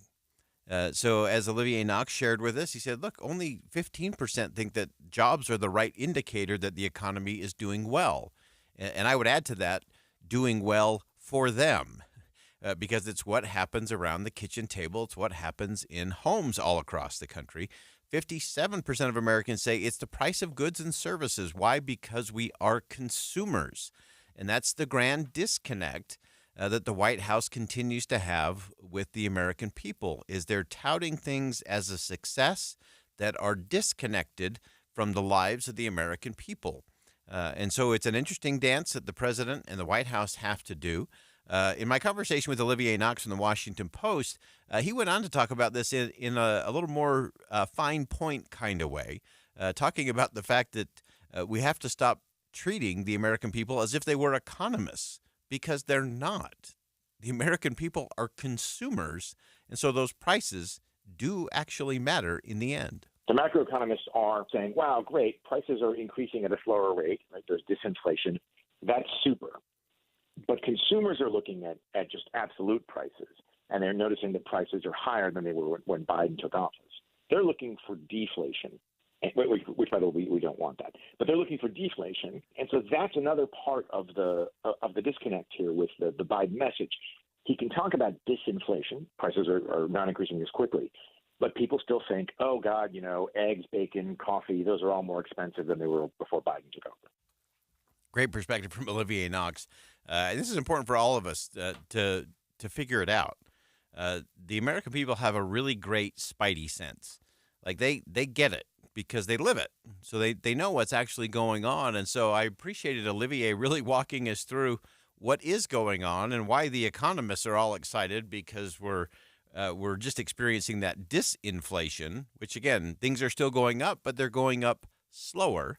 So as Olivier Knox shared with us, he said, look, only 15% think that jobs are the right indicator that the economy is doing well. And I would add to that, doing well for them, because it's what happens around the kitchen table. It's what happens in homes all across the country. 57% of Americans say it's the price of goods and services. Why? Because we are consumers. And that's the grand disconnect that the White House continues to have with the American people, is they're touting things as a success that are disconnected from the lives of the American people. And so it's an interesting dance that the president and the White House have to do. In my conversation with Olivier Knox from the Washington Post, he went on to talk about this in a little more fine point kind of way, talking about the fact that we have to stop treating the American people as if they were economists, because they're not. The American people are consumers, and so those prices do actually matter in the end. The macroeconomists are saying, wow, great, prices are increasing at a slower rate, right? There's disinflation. That's super. But consumers are looking at just absolute prices, and they're noticing that prices are higher than they were when Biden took office. They're looking for deflation, which by the way, we don't want that. But they're looking for deflation, and so that's another part of the disconnect here with the Biden message. He can talk about disinflation. Prices are not increasing as quickly. But people still think, oh, God, eggs, bacon, coffee, those are all more expensive than they were before Biden took over. Great perspective from Olivier Knox. This is important for all of us to figure it out. The American people have a really great spidey sense. Like they get it because they live it. So they know what's actually going on. And so I appreciated Olivier really walking us through what is going on and why the economists are all excited, because we're just experiencing that disinflation, which, again, things are still going up, but they're going up slower,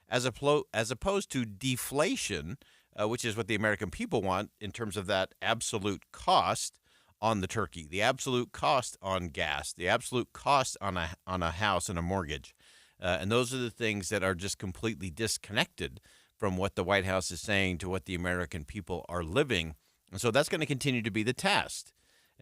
as opposed to deflation, which is what the American people want in terms of that absolute cost on the turkey, the absolute cost on gas, the absolute cost on a house and a mortgage. And those are the things that are just completely disconnected from what the White House is saying to what the American people are living. And so that's going to continue to be the test.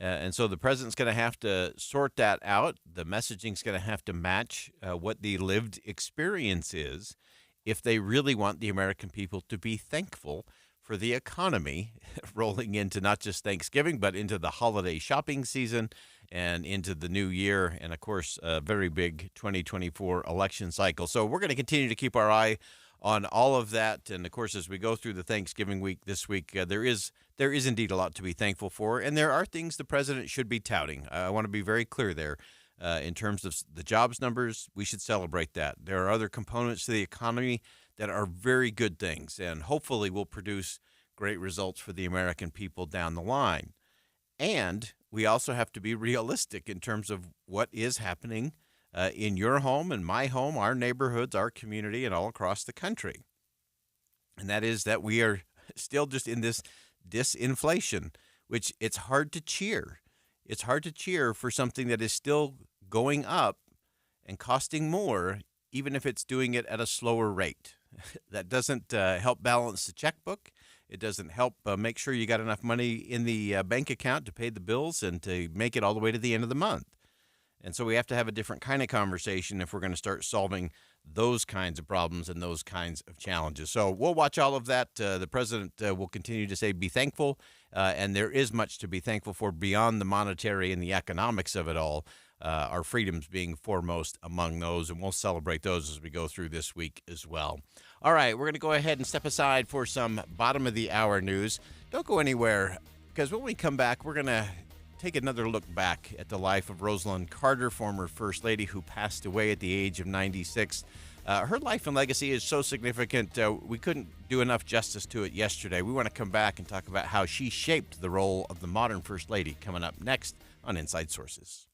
And so the president's going to have to sort that out. The messaging's going to have to match what the lived experience is if they really want the American people to be thankful for the economy rolling into not just Thanksgiving, but into the holiday shopping season and into the new year. And, of course, a very big 2024 election cycle. So we're going to continue to keep our eye on all of that. And, of course, as we go through the Thanksgiving week this week, there is indeed a lot to be thankful for. And there are things the president should be touting. I want to be very clear there. In terms of the jobs numbers, we should celebrate that. There are other components to the economy that are very good things and hopefully will produce great results for the American people down the line. And we also have to be realistic in terms of what is happening in your home and my home, our neighborhoods, our community, and all across the country. And that is that we are still just in this disinflation, which it's hard to cheer. It's hard to cheer for something that is still going up and costing more, even if it's doing it at a slower rate. That doesn't help balance the checkbook. It doesn't help make sure you got enough money in the bank account to pay the bills and to make it all the way to the end of the month. And so we have to have a different kind of conversation if we're going to start solving those kinds of problems and those kinds of challenges. So we'll watch all of that. The president will continue to say, be thankful. And there is much to be thankful for beyond the monetary and the economics of it all. Our freedoms being foremost among those. And we'll celebrate those as we go through this week as well. All right, we're going to go ahead and step aside for some bottom of the hour news. Don't go anywhere, because when we come back, we're going to take another look back at the life of Rosalynn Carter, former First Lady who passed away at the age of 96. Her life and legacy is so significant, we couldn't do enough justice to it yesterday. We want to come back and talk about how she shaped the role of the modern First Lady, coming up next on Inside Sources.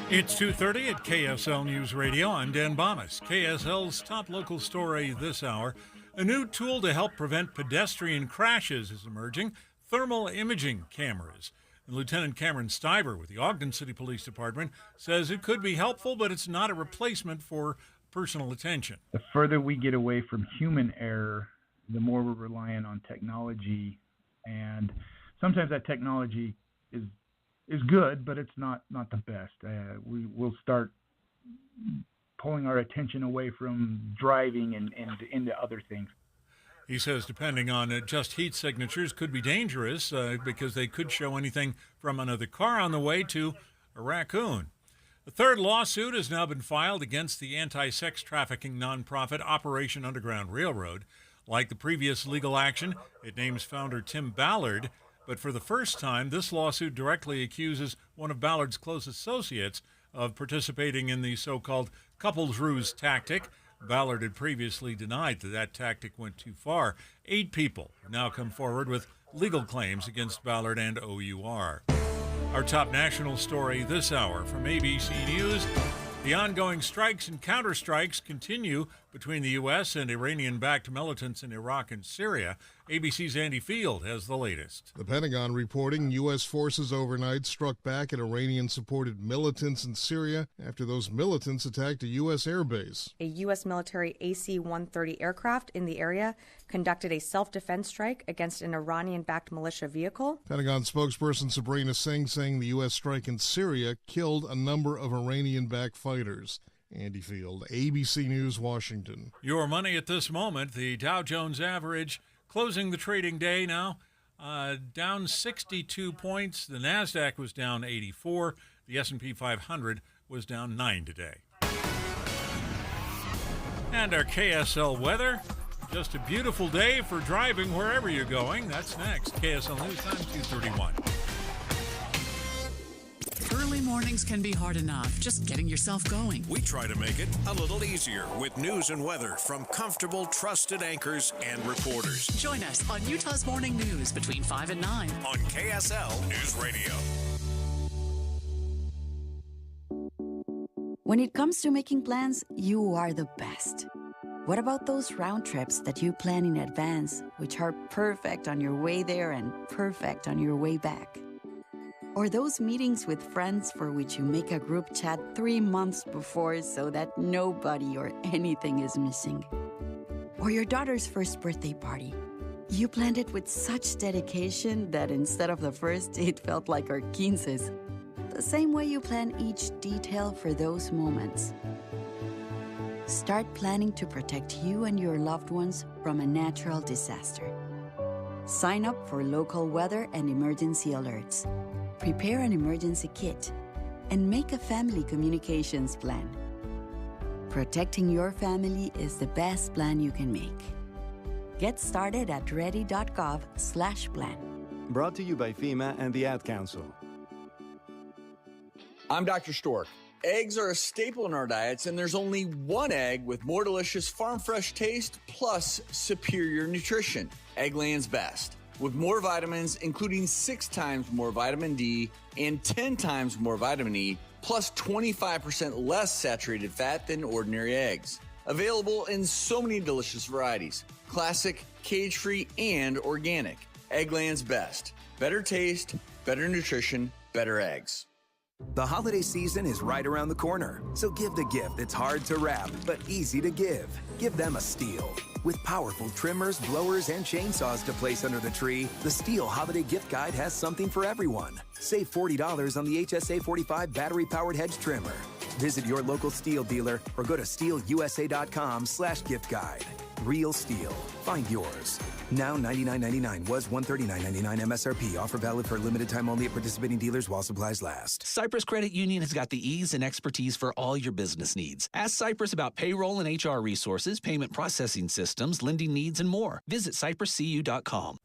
It's 2:30 at KSL News Radio. I'm Dan Bomas. KSL's top local story this hour. A new tool to help prevent pedestrian crashes is emerging, thermal imaging cameras. And Lieutenant Cameron Stiver with the Ogden City Police Department says it could be helpful, but it's not a replacement for personal attention. The further we get away from human error, the more we're relying on technology. And sometimes that technology is good, but it's not the best. We will start pulling our attention away from driving and into other things. He says depending on just heat signatures could be dangerous because they could show anything from another car on the way to a raccoon. The third lawsuit has now been filed against the anti-sex trafficking nonprofit Operation Underground Railroad. Like the previous legal action, it names founder Tim Ballard. But for the first time, this lawsuit directly accuses one of Ballard's close associates of participating in the so-called couples ruse tactic. Ballard had previously denied that tactic went too far. 8 people have now come forward with legal claims against Ballard and OUR. Our top national story this hour from ABC News. The ongoing strikes and counterstrikes continue between the U.S. and Iranian-backed militants in Iraq and Syria. ABC's Andy Field has the latest. The Pentagon reporting U.S. forces overnight struck back at Iranian-supported militants in Syria after those militants attacked a U.S. airbase. A U.S. military AC-130 aircraft in the area conducted a self-defense strike against an Iranian-backed militia vehicle. Pentagon spokesperson Sabrina Singh saying the U.S. strike in Syria killed a number of Iranian-backed fighters. Andy Field, ABC News, Washington. Your money at this moment, the Dow Jones average closing the trading day now down 62 points. The NASDAQ was down 84. The S&P 500 was down 9 today. And our KSL weather, just a beautiful day for driving wherever you're going. That's next. KSL News Time 2:31. Early mornings can be hard enough, just getting yourself going. We try to make it a little easier with news and weather from comfortable, trusted anchors and reporters. Join us on Utah's Morning News between 5 and 9 on KSL News Radio. When it comes to making plans, you are the best. What about those round trips that you plan in advance, which are perfect on your way there and perfect on your way back? Or those meetings with friends for which you make a group chat 3 months before so that nobody or anything is missing. Or your daughter's first birthday party. You planned it with such dedication that instead of the first, it felt like our 15s. The same way you plan each detail for those moments. Start planning to protect you and your loved ones from a natural disaster. Sign up for local weather and emergency alerts. Prepare an emergency kit, and make a family communications plan. Protecting your family is the best plan you can make. Get started at ready.gov/plan. Brought to you by FEMA and the Ad Council. I'm Dr. Stork. Eggs are a staple in our diets, and there's only one egg with more delicious farm fresh taste plus superior nutrition. Eggland's Best. With more vitamins, including 6 times more vitamin D and 10 times more vitamin E, plus 25% less saturated fat than ordinary eggs. Available in so many delicious varieties: classic, cage-free, and organic. Eggland's Best. Better taste, better nutrition, better eggs. The holiday season is right around the corner, so give the gift that's hard to wrap but easy to give. Give them a Stihl. With powerful trimmers, blowers, and chainsaws to place under the tree, the Stihl Holiday Gift Guide has something for everyone. Save $40 on the HSA 45 battery-powered hedge trimmer. Visit your local Stihl dealer or go to stihlusa.com/gift guide. real steel. Find yours. Now $99.99 was $139.99 MSRP. Offer valid for a limited time only at participating dealers while supplies last. Cypress Credit Union has got the ease and expertise for all your business needs. Ask Cypress about payroll and HR resources, payment processing systems, lending needs, and more. Visit cypresscu.com.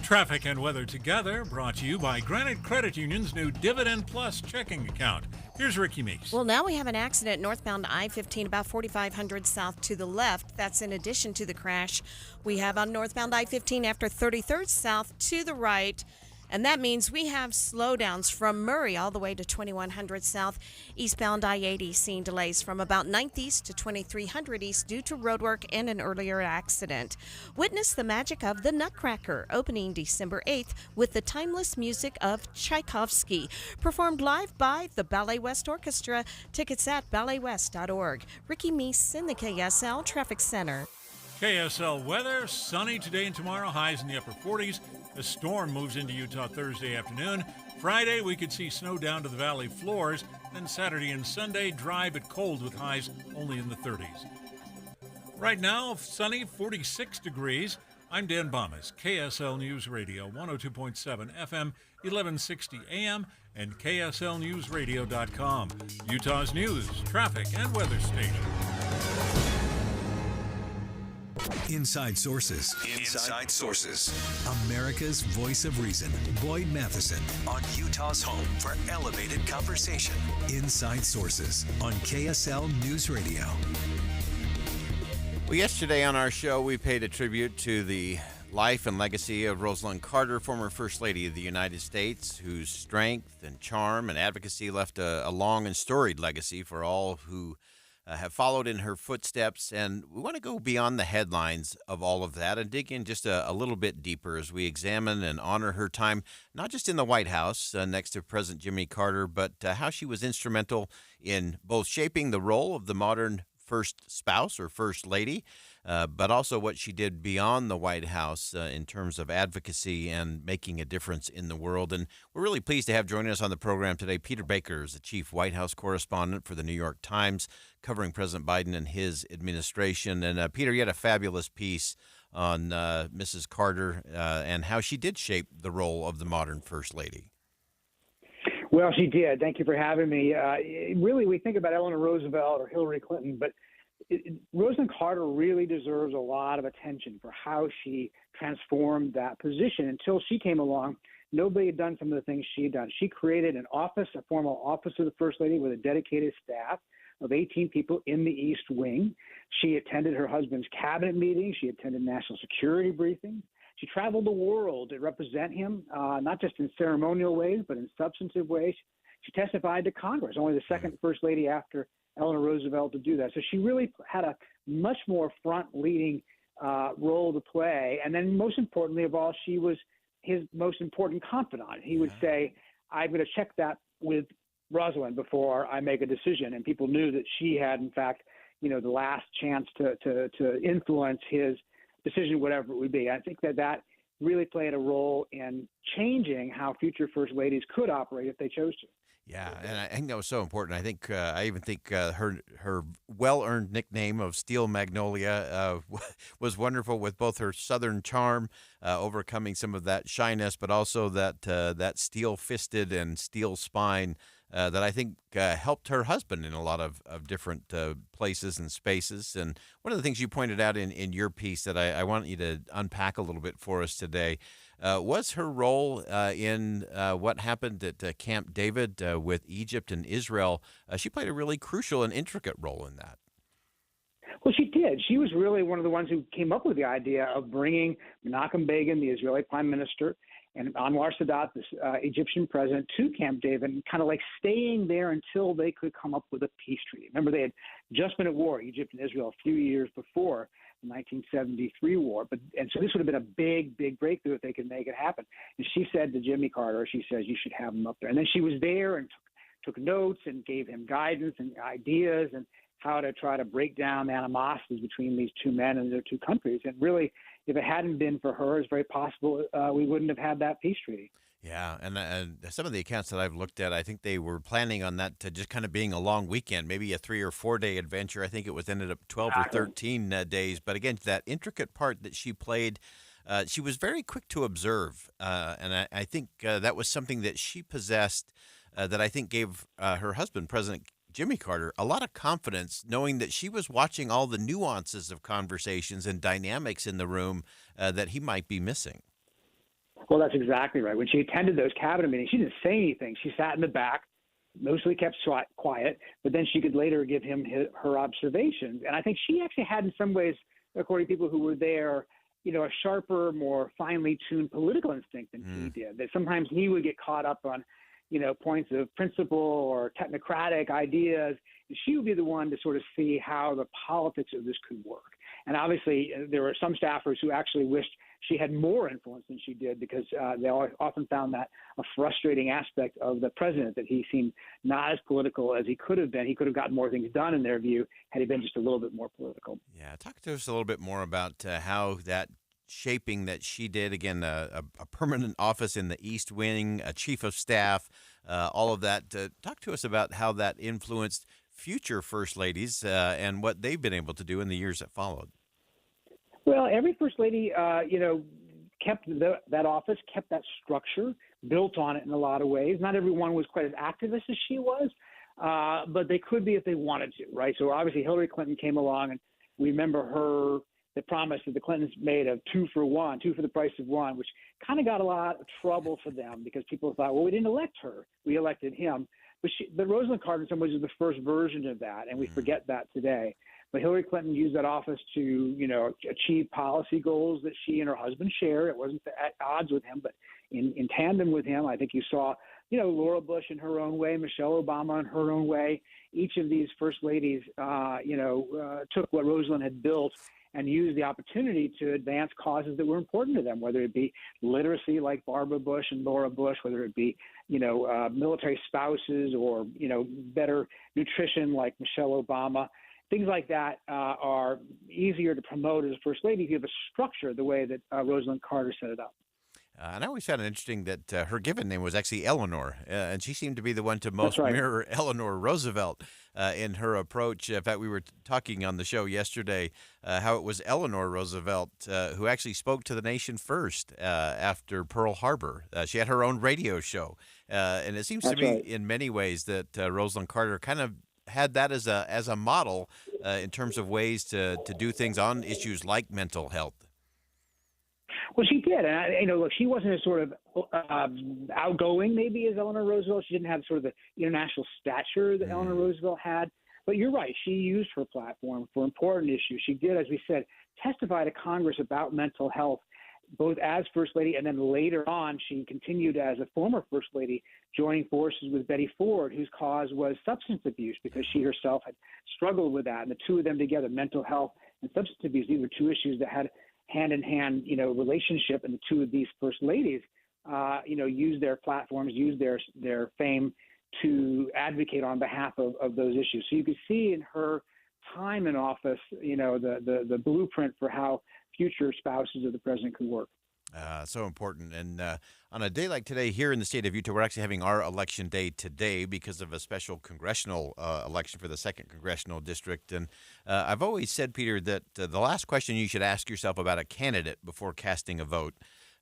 Traffic and weather together, brought to you by Granite Credit Union's new Dividend Plus checking account. Here's Ricky Meeks. Well, now we have an accident northbound I-15 about 4500 south to the left. That's in addition to the crash we have on northbound I-15 after 33rd south to the right. And that means we have slowdowns from Murray all the way to 2100 south. Eastbound I-80 seeing delays from about 9th east to 2300 east due to roadwork and an earlier accident. Witness the magic of the Nutcracker opening December 8th with the timeless music of Tchaikovsky, performed live by the Ballet West Orchestra. Tickets at balletwest.org. Ricky Meese in the KSL Traffic Center. KSL weather, sunny today and tomorrow, highs in the upper 40s. A storm moves into Utah Thursday afternoon. Friday, we could see snow down to the valley floors. Then Saturday and Sunday, dry but cold with highs only in the 30s. Right now, sunny, 46 degrees. I'm Dan Bomas, KSL News Radio, 102.7 FM, 1160 AM, and KSLNewsRadio.com. Utah's news, traffic, and weather station. Inside Sources. Inside Sources. America's voice of reason. Boyd Matheson on Utah's home for elevated conversation. Inside Sources on KSL News Radio. Well, yesterday on our show, we paid a tribute to the life and legacy of Rosalynn Carter, former First Lady of the United States, whose strength and charm and advocacy left a long and storied legacy for all who have followed in her footsteps. And we want to go beyond the headlines of all of that and dig in just a little bit deeper as we examine and honor her time, not just in the White House next to President Jimmy Carter, but how she was instrumental in both shaping the role of the modern first spouse or first lady, but also what she did beyond the White House in terms of advocacy and making a difference in the world. And we're really pleased to have joining us on the program today Peter Baker, is the chief White House correspondent for the New York Times, covering President Biden and his administration. And Peter, you had a fabulous piece on Mrs. Carter and how she did shape the role of the modern first lady. Well, she did. Thank you for having me. Really, we think about Eleanor Roosevelt or Hillary Clinton, but Rosalynn Carter really deserves a lot of attention for how she transformed that position. Until she came along, nobody had done some of the things she had done. She created an office, a formal office of the First Lady with a dedicated staff of 18 people in the East Wing. She attended her husband's cabinet meetings. She attended national security briefings. She traveled the world to represent him, not just in ceremonial ways, but in substantive ways. She testified to Congress, only the second First Lady after Eleanor Roosevelt to do that. So she really had a much more front-leading role to play. And then most importantly of all, she was his most important confidant. He would say, I'm going to check that with Rosalynn before I make a decision. And people knew that she had, in fact, the last chance to influence his decision, whatever it would be. I think that really played a role in changing how future first ladies could operate if they chose to. Yeah, and I think that was so important. I think I even think her well-earned nickname of Steel Magnolia was wonderful, with both her Southern charm, overcoming some of that shyness, but also that steel-fisted and steel spine that I think helped her husband in a lot of different places and spaces. And one of the things you pointed out in your piece that I want you to unpack a little bit for us today was her role in what happened at Camp David with Egypt and Israel. She played a really crucial and intricate role in that. Well, she did. She was really one of the ones who came up with the idea of bringing Menachem Begin, the Israeli prime minister, and Anwar Sadat, the Egyptian president, to Camp David, and kind of like staying there until they could come up with a peace treaty. Remember, they had just been at war, Egypt and Israel, a few years before the 1973 war. And so this would have been a big, big breakthrough if they could make it happen. And she said to Jimmy Carter, she says, you should have him up there. And then she was there and took notes and gave him guidance and ideas and how to try to break down animosities between these two men and their two countries. And really, if it hadn't been for her, it's very possible we wouldn't have had that peace treaty. Yeah, and some of the accounts that I've looked at, I think they were planning on that to just kind of being a long weekend, maybe a 3 or 4 day adventure. I think it was ended up 12 or 13 days. But again, that intricate part that she played, she was very quick to observe, and I think that was something that she possessed that I think gave her husband, President Jimmy Carter, a lot of confidence, knowing that she was watching all the nuances of conversations and dynamics in the room that he might be missing. Well, that's exactly right. When she attended those cabinet meetings, she didn't say anything. She sat in the back, mostly kept quiet, but then she could later give him her observations. And I think she actually had, in some ways, according to people who were there, a sharper, more finely tuned political instinct than he did. That sometimes he would get caught up on, points of principle or technocratic ideas. And she would be the one to sort of see how the politics of this could work. And obviously, there were some staffers who actually wished she had more influence than she did, because they often found that a frustrating aspect of the president, that he seemed not as political as he could have been. He could have gotten more things done, in their view, had he been just a little bit more political. Yeah, talk to us a little bit more about how that shaping that she did, again, a permanent office in the East Wing, a chief of staff, all of that. Talk to us about how that influenced future first ladies and what they've been able to do in the years that followed. Well, every first lady, kept that office, kept that structure, built on it in a lot of ways. Not everyone was quite as activist as she was, but they could be if they wanted to, right? So obviously Hillary Clinton came along, and we remember the promise that the Clintons made of 2 for 1, 2 for the price of 1, which kind of got a lot of trouble for them, because people thought, well, we didn't elect her, we elected him. But Rosalind Carter, in some ways, was the first version of that, and we forget that today. But Hillary Clinton used that office to, achieve policy goals that she and her husband share. It wasn't at odds with him, but in tandem with him. I think you saw, Laura Bush in her own way, Michelle Obama in her own way. Each of these first ladies, took what Rosalind had built and used the opportunity to advance causes that were important to them, whether it be literacy like Barbara Bush and Laura Bush, whether it be, military spouses, or, better nutrition like Michelle Obama. Things like that are easier to promote as a first lady if you have a structure the way that Rosalind Carter set it up. And I always found it interesting that her given name was actually Eleanor, and she seemed to be the one to most mirror Eleanor Roosevelt in her approach. In fact, we were talking on the show yesterday how it was Eleanor Roosevelt who actually spoke to the nation first after Pearl Harbor. She had her own radio show, and it seems to me in many ways that Rosalind Carter kind of had that as a model in terms of ways to do things on issues like mental health. Well, she did. And, look, she wasn't as sort of outgoing maybe as Eleanor Roosevelt. She didn't have sort of the international stature that Eleanor Roosevelt had. But you're right. She used her platform for important issues. She did, as we said, testify to Congress about mental health, both as First Lady, and then later on she continued as a former First Lady, joining forces with Betty Ford, whose cause was substance abuse, because she herself had struggled with that. And the two of them together, mental health and substance abuse, these were two issues that had hand-in-hand, relationship. And the two of these First Ladies, used their platforms, used their fame to advocate on behalf of those issues. So you could see in her time in office, the blueprint for how future spouses of the president could work. So important. And on a day like today here in the state of Utah, we're actually having our election day today because of a special congressional election for the 2nd Congressional District. And I've always said, Peter, that the last question you should ask yourself about a candidate before casting a vote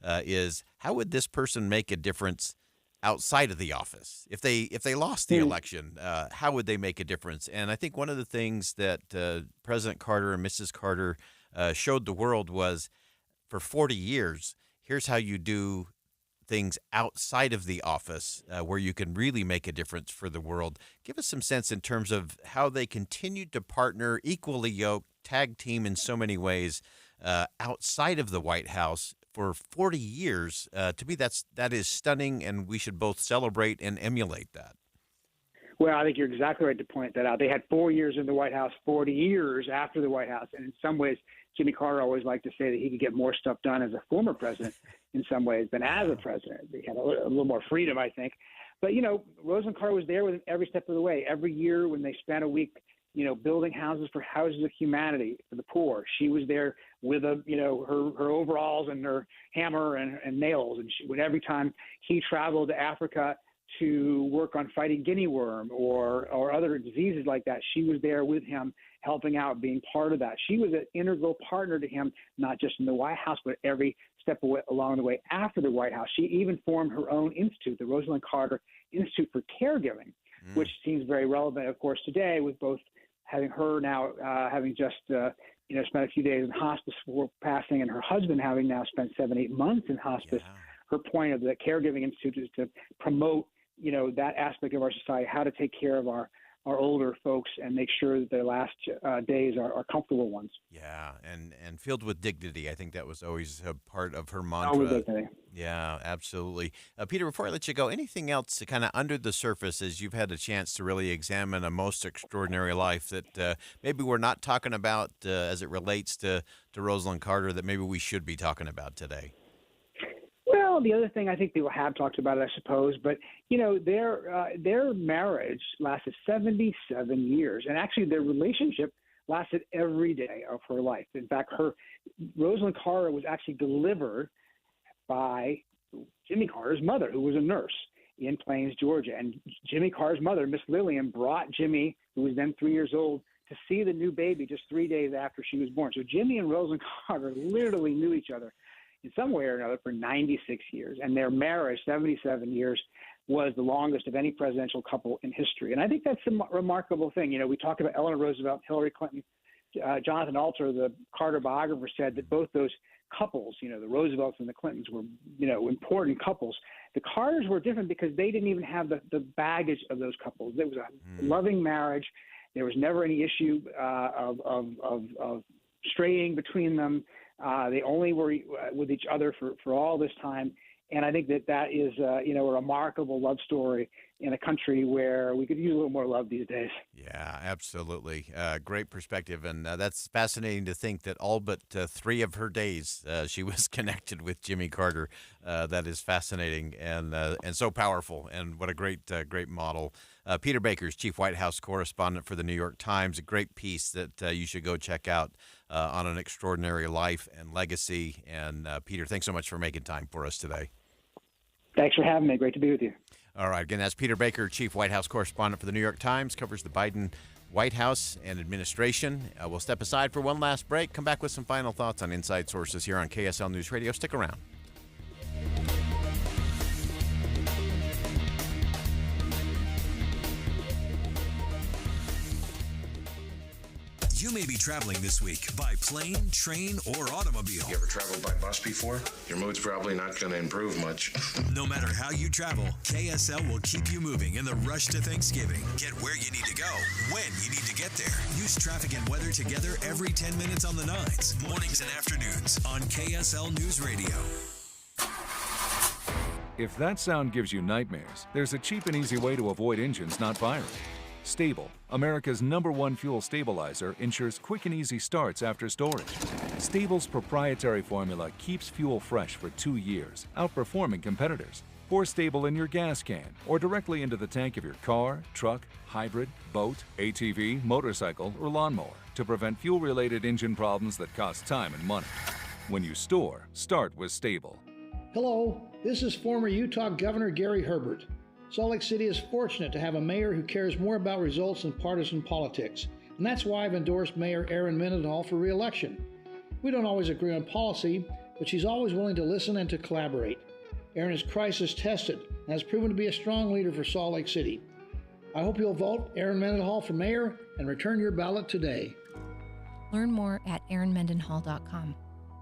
is, how would this person make a difference outside of the office? If they lost the election, how would they make a difference? And I think one of the things that President Carter and Mrs. Carter showed the world was, for 40 years, here's how you do things outside of the office where you can really make a difference for the world. Give us some sense in terms of how they continued to partner, equally yoked, tag team in so many ways outside of the White House for 40 years. To me, that is stunning, and we should both celebrate and emulate that. Well, I think you're exactly right to point that out. They had 4 years in the White House, 40 years after the White House. And in some ways, Jimmy Carter always liked to say that he could get more stuff done as a former president in some ways than as a president. He had a little more freedom, I think. But, Rosalind Carter was there with him every step of the way. Every year when they spent a week building houses for Houses of Humanity for the poor. She was there with her overalls and her hammer and nails. And every time he traveled to Africa to work on fighting guinea worm or other diseases like that, she was there with him, helping out, being part of that. She was an integral partner to him, not just in the White House, but every step along the way after the White House. She even formed her own institute, the Rosalind Carter Institute for Caregiving, which seems very relevant, of course, today, with both having her now having just spent a few days in hospice before passing, and her husband having now spent 7-8 months in hospice. Her point of the Caregiving Institute is to promote that aspect of our society, how to take care of our older folks and make sure that their last days are comfortable ones. Yeah, and filled with dignity. I think that was always a part of her mantra. Always dignity. Yeah, absolutely. Peter, before I let you go, anything else kind of under the surface as you've had a chance to really examine a most extraordinary life that maybe we're not talking about as it relates to Rosalind Carter that maybe we should be talking about today? Well, the other thing, I think people have talked about it, I suppose, but their marriage lasted 77 years, and actually their relationship lasted every day of her life. In fact, Rosalind Carter was actually delivered by Jimmy Carter's mother, who was a nurse in Plains, Georgia. And Jimmy Carter's mother, Miss Lillian, brought Jimmy, who was then 3 years old, to see the new baby just 3 days after she was born. So Jimmy and Rosalind Carter literally knew each other in some way or another for 96 years. And their marriage, 77 years, was the longest of any presidential couple in history. And I think that's a remarkable thing. We talked about Eleanor Roosevelt, Hillary Clinton. Jonathan Alter, the Carter biographer, said that both those couples, the Roosevelts and the Clintons, were, important couples. The Carters were different because they didn't even have the baggage of those couples. It was a loving marriage. There was never any issue of straying between them. They only were with each other for all this time. And I think that is, a remarkable love story in a country where we could use a little more love these days. Yeah, absolutely. Great perspective. And that's fascinating to think that all but 3 of her days she was connected with Jimmy Carter. That is fascinating and so powerful. And what a great model. Peter Baker's chief White House correspondent for the New York Times. A great piece that you should go check out on an extraordinary life and legacy. And Peter, thanks so much for making time for us today. Thanks for having me. Great to be with you. All right. Again, that's Peter Baker, chief White House correspondent for the New York Times, covers the Biden White House and administration. We'll step aside for one last break, come back with some final thoughts on Inside Sources here on KSL News Radio. Stick around. You may be traveling this week by plane, train, or automobile. You ever traveled by bus before? Your mood's probably not going to improve much. No matter how you travel, KSL will keep you moving in the rush to Thanksgiving. Get where you need to go, when you need to get there. Use traffic and weather together every 10 minutes on the 9s, mornings and afternoons on KSL News Radio. If that sound gives you nightmares, there's a cheap and easy way to avoid engines not firing. Stable, America's #1 fuel stabilizer, ensures quick and easy starts after storage. Stable's proprietary formula keeps fuel fresh for 2 years, outperforming competitors. Pour Stable in your gas can or directly into the tank of your car, truck, hybrid, boat, ATV, motorcycle, or lawnmower to prevent fuel-related engine problems that cost time and money. When you store, start with Stable. Hello, this is former Utah Governor Gary Herbert. Salt Lake City is fortunate to have a mayor who cares more about results than partisan politics, and that's why I've endorsed Mayor Erin Mendenhall for re-election. We don't always agree on policy, but she's always willing to listen and to collaborate. Erin is crisis-tested and has proven to be a strong leader for Salt Lake City. I hope you'll vote Erin Mendenhall for mayor and return your ballot today. Learn more at erinmendenhall.com.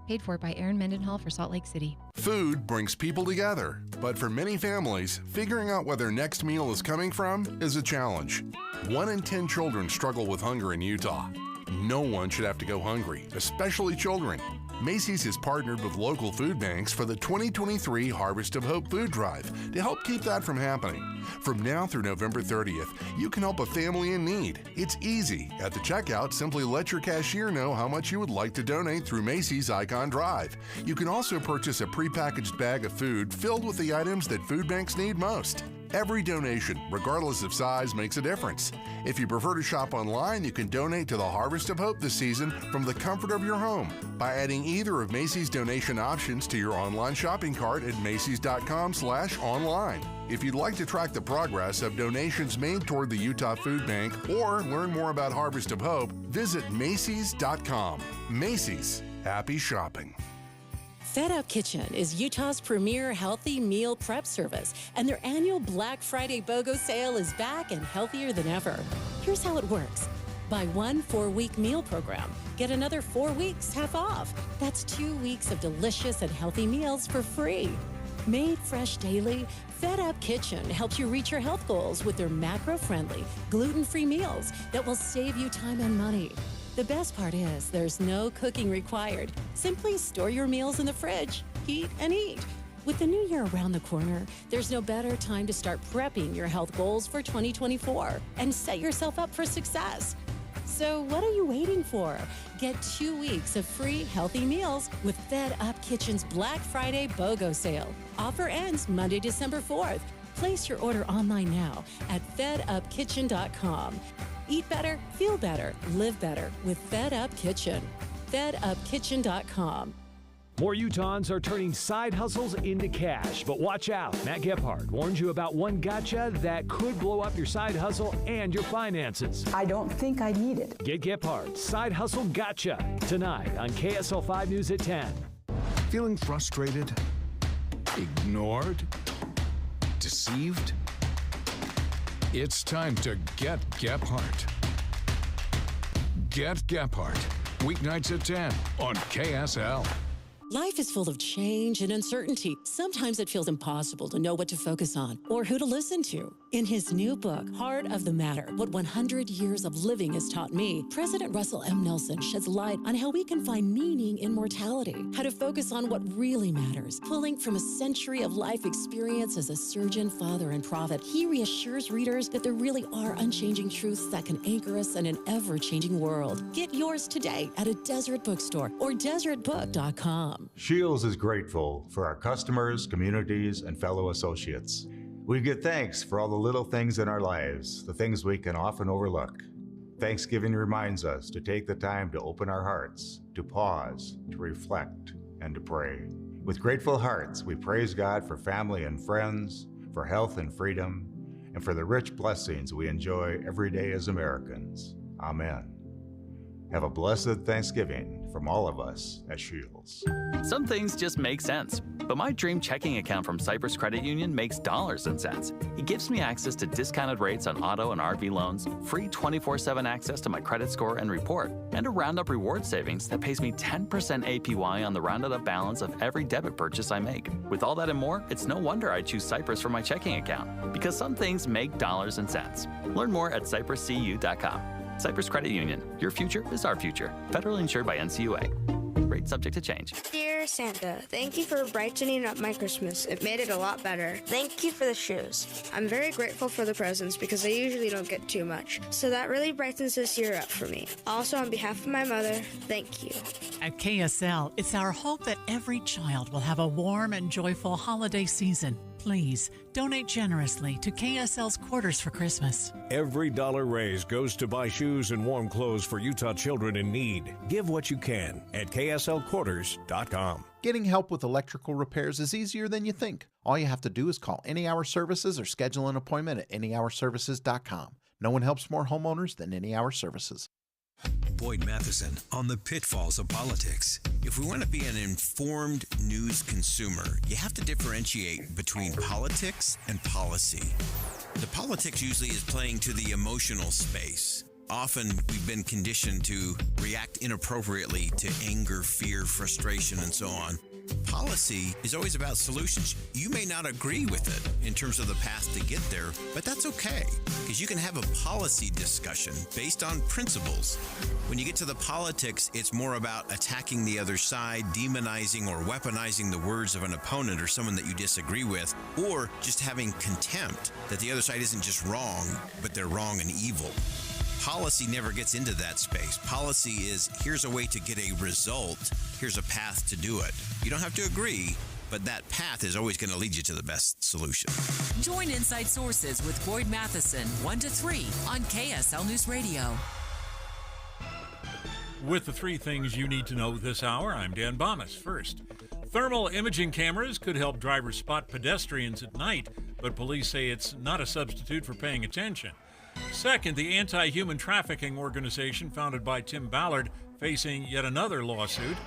Paid for by Erin Mendenhall for Salt Lake City. Food brings people together, but for many families, figuring out where their next meal is coming from is a challenge. 1 in 10 children struggle with hunger in Utah. No one should have to go hungry, especially children. Macy's has partnered with local food banks for the 2023 Harvest of Hope food drive to help keep that from happening. From now through November 30th, you can help a family in need. It's easy. At the checkout, simply let your cashier know how much you would like to donate through Macy's Icon Drive. You can also purchase a prepackaged bag of food filled with the items that food banks need most. Every donation, regardless of size, makes a difference. If you prefer to shop online, you can donate to the Harvest of Hope this season from the comfort of your home by adding either of Macy's donation options to your online shopping cart at macys.com/online. If you'd like to track the progress of donations made toward the Utah Food Bank or learn more about Harvest of Hope, visit macys.com. Macy's, happy shopping. Fed Up Kitchen is Utah's premier healthy meal prep service, and their annual Black Friday BOGO sale is back and healthier than ever. Here's how it works. Buy one 4-week meal program. Get another 4 weeks half off. That's 2 weeks of delicious and healthy meals for free. Made fresh daily, Fed Up Kitchen helps you reach your health goals with their macro-friendly, gluten-free meals that will save you time and money. The best part is there's no cooking required. Simply store your meals in the fridge, heat, and eat. With the new year around the corner, there's no better time to start prepping your health goals for 2024 and set yourself up for success. So what are you waiting for? Get 2 weeks of free healthy meals with Fed Up Kitchen's Black Friday BOGO sale. Offer ends Monday, December 4th. Place your order online now at fedupkitchen.com. Eat better, feel better, live better with Fed Up Kitchen. fedupkitchen.com. More Utahns are turning side hustles into cash, but watch out. Matt Gephardt warns you about one gotcha that could blow up your side hustle and your finances. I don't think I need it. Get Gephardt's Side Hustle Gotcha tonight on KSL 5 News at 10. Feeling frustrated? Ignored? Deceived? It's time to get Gephardt. Get Gephardt. Weeknights at 10 on KSL. Life is full of change and uncertainty. Sometimes it feels impossible to know what to focus on or who to listen to. In his new book, Heart of the Matter, What 100 Years of Living Has Taught Me, President Russell M. Nelson sheds light on how we can find meaning in mortality, how to focus on what really matters. Pulling from a century of life experience as a surgeon, father, and prophet, he reassures readers that there really are unchanging truths that can anchor us in an ever-changing world. Get yours today at a Deseret bookstore or deseretbook.com. Shields is grateful for our customers, communities, and fellow associates. We give thanks for all the little things in our lives, the things we can often overlook. Thanksgiving reminds us to take the time to open our hearts, to pause, to reflect, and to pray. With grateful hearts, we praise God for family and friends, for health and freedom, and for the rich blessings we enjoy every day as Americans. Amen. Have a blessed Thanksgiving from all of us at Shields. Some things just make sense, but my dream checking account from Cyprus Credit Union makes dollars and cents. It gives me access to discounted rates on auto and RV loans, free 24/7 access to my credit score and report, and a Roundup reward savings that pays me 10% APY on the rounded up balance of every debit purchase I make. With all that and more, it's no wonder I choose Cyprus for my checking account, because some things make dollars and cents. Learn more at cypruscu.com. Cyprus Credit Union. Your future is our future. Federally insured by NCUA. Rate subject to change. Dear Santa, thank you for brightening up my Christmas. It made it a lot better. Thank you for the shoes. I'm very grateful for the presents because I usually don't get too much. So that really brightens this year up for me. Also, on behalf of my mother, thank you. At KSL, it's our hope that every child will have a warm and joyful holiday season. Please donate generously to KSL's Quarters for Christmas. Every dollar raised goes to buy shoes and warm clothes for Utah children in need. Give what you can at KSLQuarters.com. Getting help with electrical repairs is easier than you think. All you have to do is call Any Hour Services or schedule an appointment at anyhourservices.com. No one helps more homeowners than Any Hour Services. Boyd Matheson on the pitfalls of politics. If we want to be an informed news consumer, you have to differentiate between politics and policy. The politics usually is playing to the emotional space. Often we've been conditioned to react inappropriately to anger, fear, frustration, and so on. Policy is always about solutions. You may not agree with it in terms of the path to get there, but that's okay, because you can have a policy discussion based on principles. When you get to the politics, it's more about attacking the other side, demonizing or weaponizing the words of an opponent or someone that you disagree with, or just having contempt that the other side isn't just wrong, but they're wrong and evil. Policy never gets into that space. Policy is, here's a way to get a result. Here's a path to do it. You don't have to agree, but that path is always going to lead you to the best solution. Join Inside Sources with Boyd Matheson, 1 to 3 on KSL News Radio. With the 3 things you need to know this hour, I'm Dan Bomas. First, thermal imaging cameras could help drivers spot pedestrians at night, but police say it's not a substitute for paying attention. Second, the anti-human trafficking organization founded by Tim Ballard facing yet another lawsuit.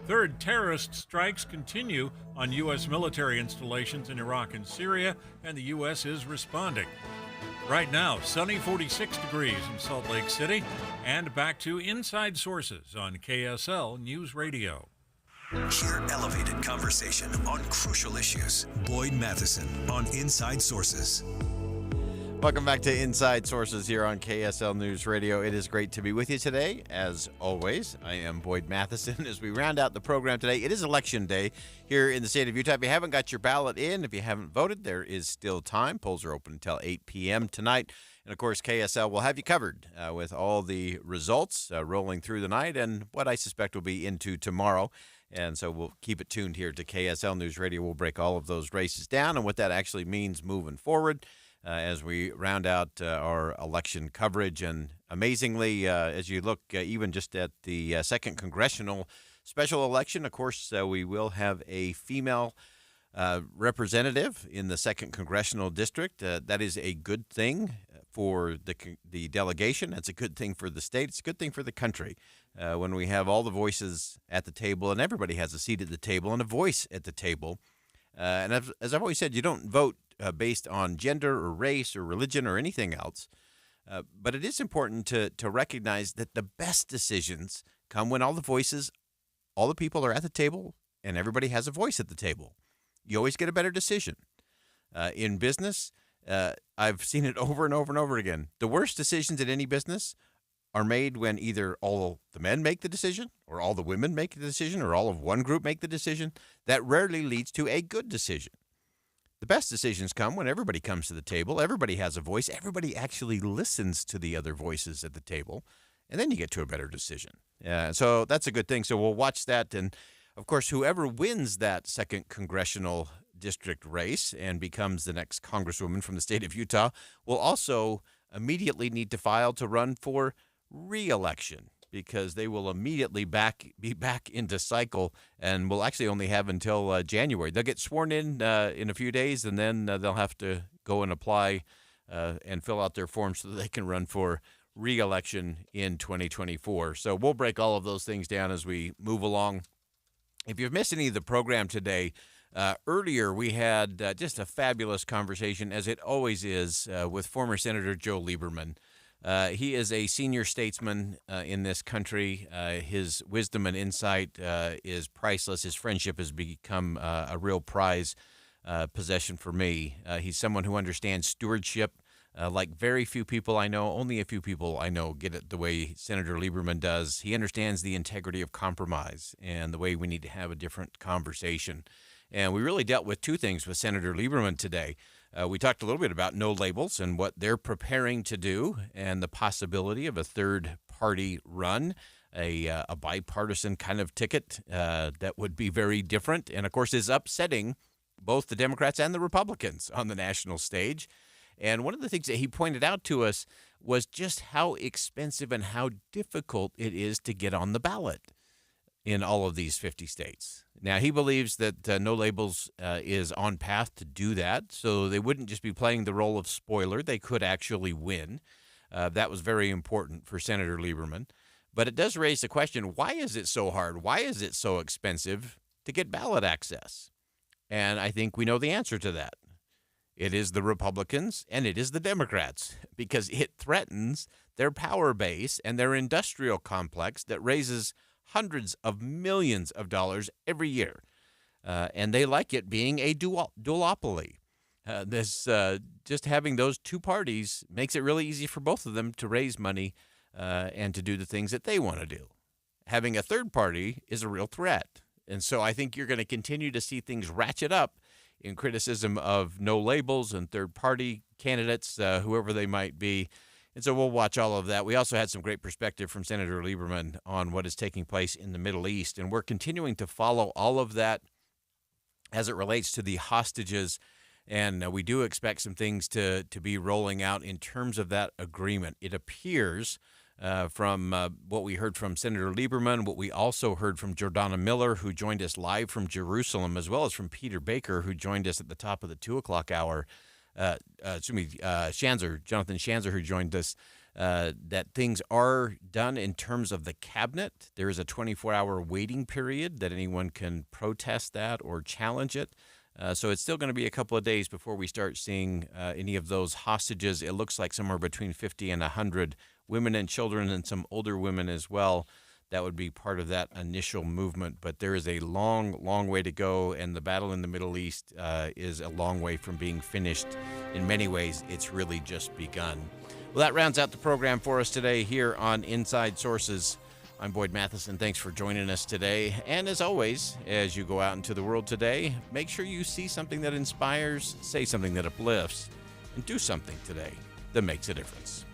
Third, terrorist strikes continue on U.S. military installations in Iraq and Syria, and the U.S. is responding. Right now, sunny 46 degrees in Salt Lake City, and back to Inside Sources on KSL News Radio. Hear elevated conversation on crucial issues. Boyd Matheson on Inside Sources. Welcome back to Inside Sources here on KSL News Radio. It is great to be with you today. As always, I am Boyd Matheson. As we round out the program today, it is Election Day here in the state of Utah. If you haven't got your ballot in, if you haven't voted, there is still time. Polls are open until 8 p.m. tonight. And, of course, KSL will have you covered with all the results rolling through the night and what I suspect will be into tomorrow. And so we'll keep it tuned here to KSL News Radio. We'll break all of those races down and what that actually means moving forward. As we round out our election coverage. And amazingly, as you look even just at the second congressional special election, of course, we will have a female representative in the second congressional district. That is a good thing for the delegation. That's a good thing for the state. It's a good thing for the country when we have all the voices at the table and everybody has a seat at the table and a voice at the table. And as I've always said, you don't vote based on gender or race or religion or anything else. But it is important to recognize that the best decisions come when all the voices, all the people are at the table and everybody has a voice at the table. You always get a better decision. In business, I've seen it over and over and over again. The worst decisions in any business are made when either all the men make the decision or all the women make the decision or all of one group make the decision. That rarely leads to a good decision. The best decisions come when everybody comes to the table, everybody has a voice, everybody actually listens to the other voices at the table, and then you get to a better decision. So that's a good thing. So we'll watch that. And, of course, whoever wins that second congressional district race and becomes the next congresswoman from the state of Utah will also immediately need to file to run for re-election, because they will immediately be back into cycle and will actually only have until January. They'll get sworn in a few days, and then they'll have to go and apply and fill out their forms so that they can run for re-election in 2024. So we'll break all of those things down as we move along. If you've missed any of the program today, earlier we had just a fabulous conversation, as it always is, with former Senator Joe Lieberman. He is a senior statesman in this country. His wisdom and insight is priceless. His friendship has become a real prize possession for me. He's someone who understands stewardship like very few people I know. Only a few people I know get it the way Senator Lieberman does. He understands the integrity of compromise and the way we need to have a different conversation. And we really dealt with 2 things with Senator Lieberman today. We talked a little bit about no labels and what they're preparing to do and the possibility of a third-party run, a bipartisan kind of ticket that would be very different and, of course, is upsetting both the Democrats and the Republicans on the national stage. And one of the things that he pointed out to us was just how expensive and how difficult it is to get on the ballot in all of these 50 states. Now, he believes that No Labels is on path to do that, so they wouldn't just be playing the role of spoiler. They could actually win. That was very important for Senator Lieberman. But it does raise the question, why is it so hard? Why is it so expensive to get ballot access? And I think we know the answer to that. It is the Republicans and it is the Democrats, because it threatens their power base and their industrial complex that raises hundreds of millions of dollars every year. And they like it being a duopoly. Just having those 2 parties makes it really easy for both of them to raise money and to do the things that they want to do. Having a third party is a real threat. And so I think you're going to continue to see things ratchet up in criticism of No Labels and third-party candidates, whoever they might be. And so we'll watch all of that. We also had some great perspective from Senator Lieberman on what is taking place in the Middle East, and we're continuing to follow all of that as it relates to the hostages. And we do expect some things to be rolling out in terms of that agreement. It appears from what we heard from Senator Lieberman, what we also heard from Jordana Miller, who joined us live from Jerusalem, as well as from Peter Baker, who joined us at the top of the 2 o'clock hour. Jonathan Shanzer, who joined us, that things are done in terms of the cabinet. There is a 24-hour waiting period that anyone can protest that or challenge it. So it's still going to be a couple of days before we start seeing any of those hostages. It looks like somewhere between 50 and 100 women and children, and some older women as well. That would be part of that initial movement. But there is a long, long way to go, and the battle in the Middle East is a long way from being finished. In many ways, it's really just begun. Well, that rounds out the program for us today here on Inside Sources. I'm Boyd Matheson. Thanks for joining us today. And as always, as you go out into the world today, make sure you see something that inspires, say something that uplifts, and do something today that makes a difference.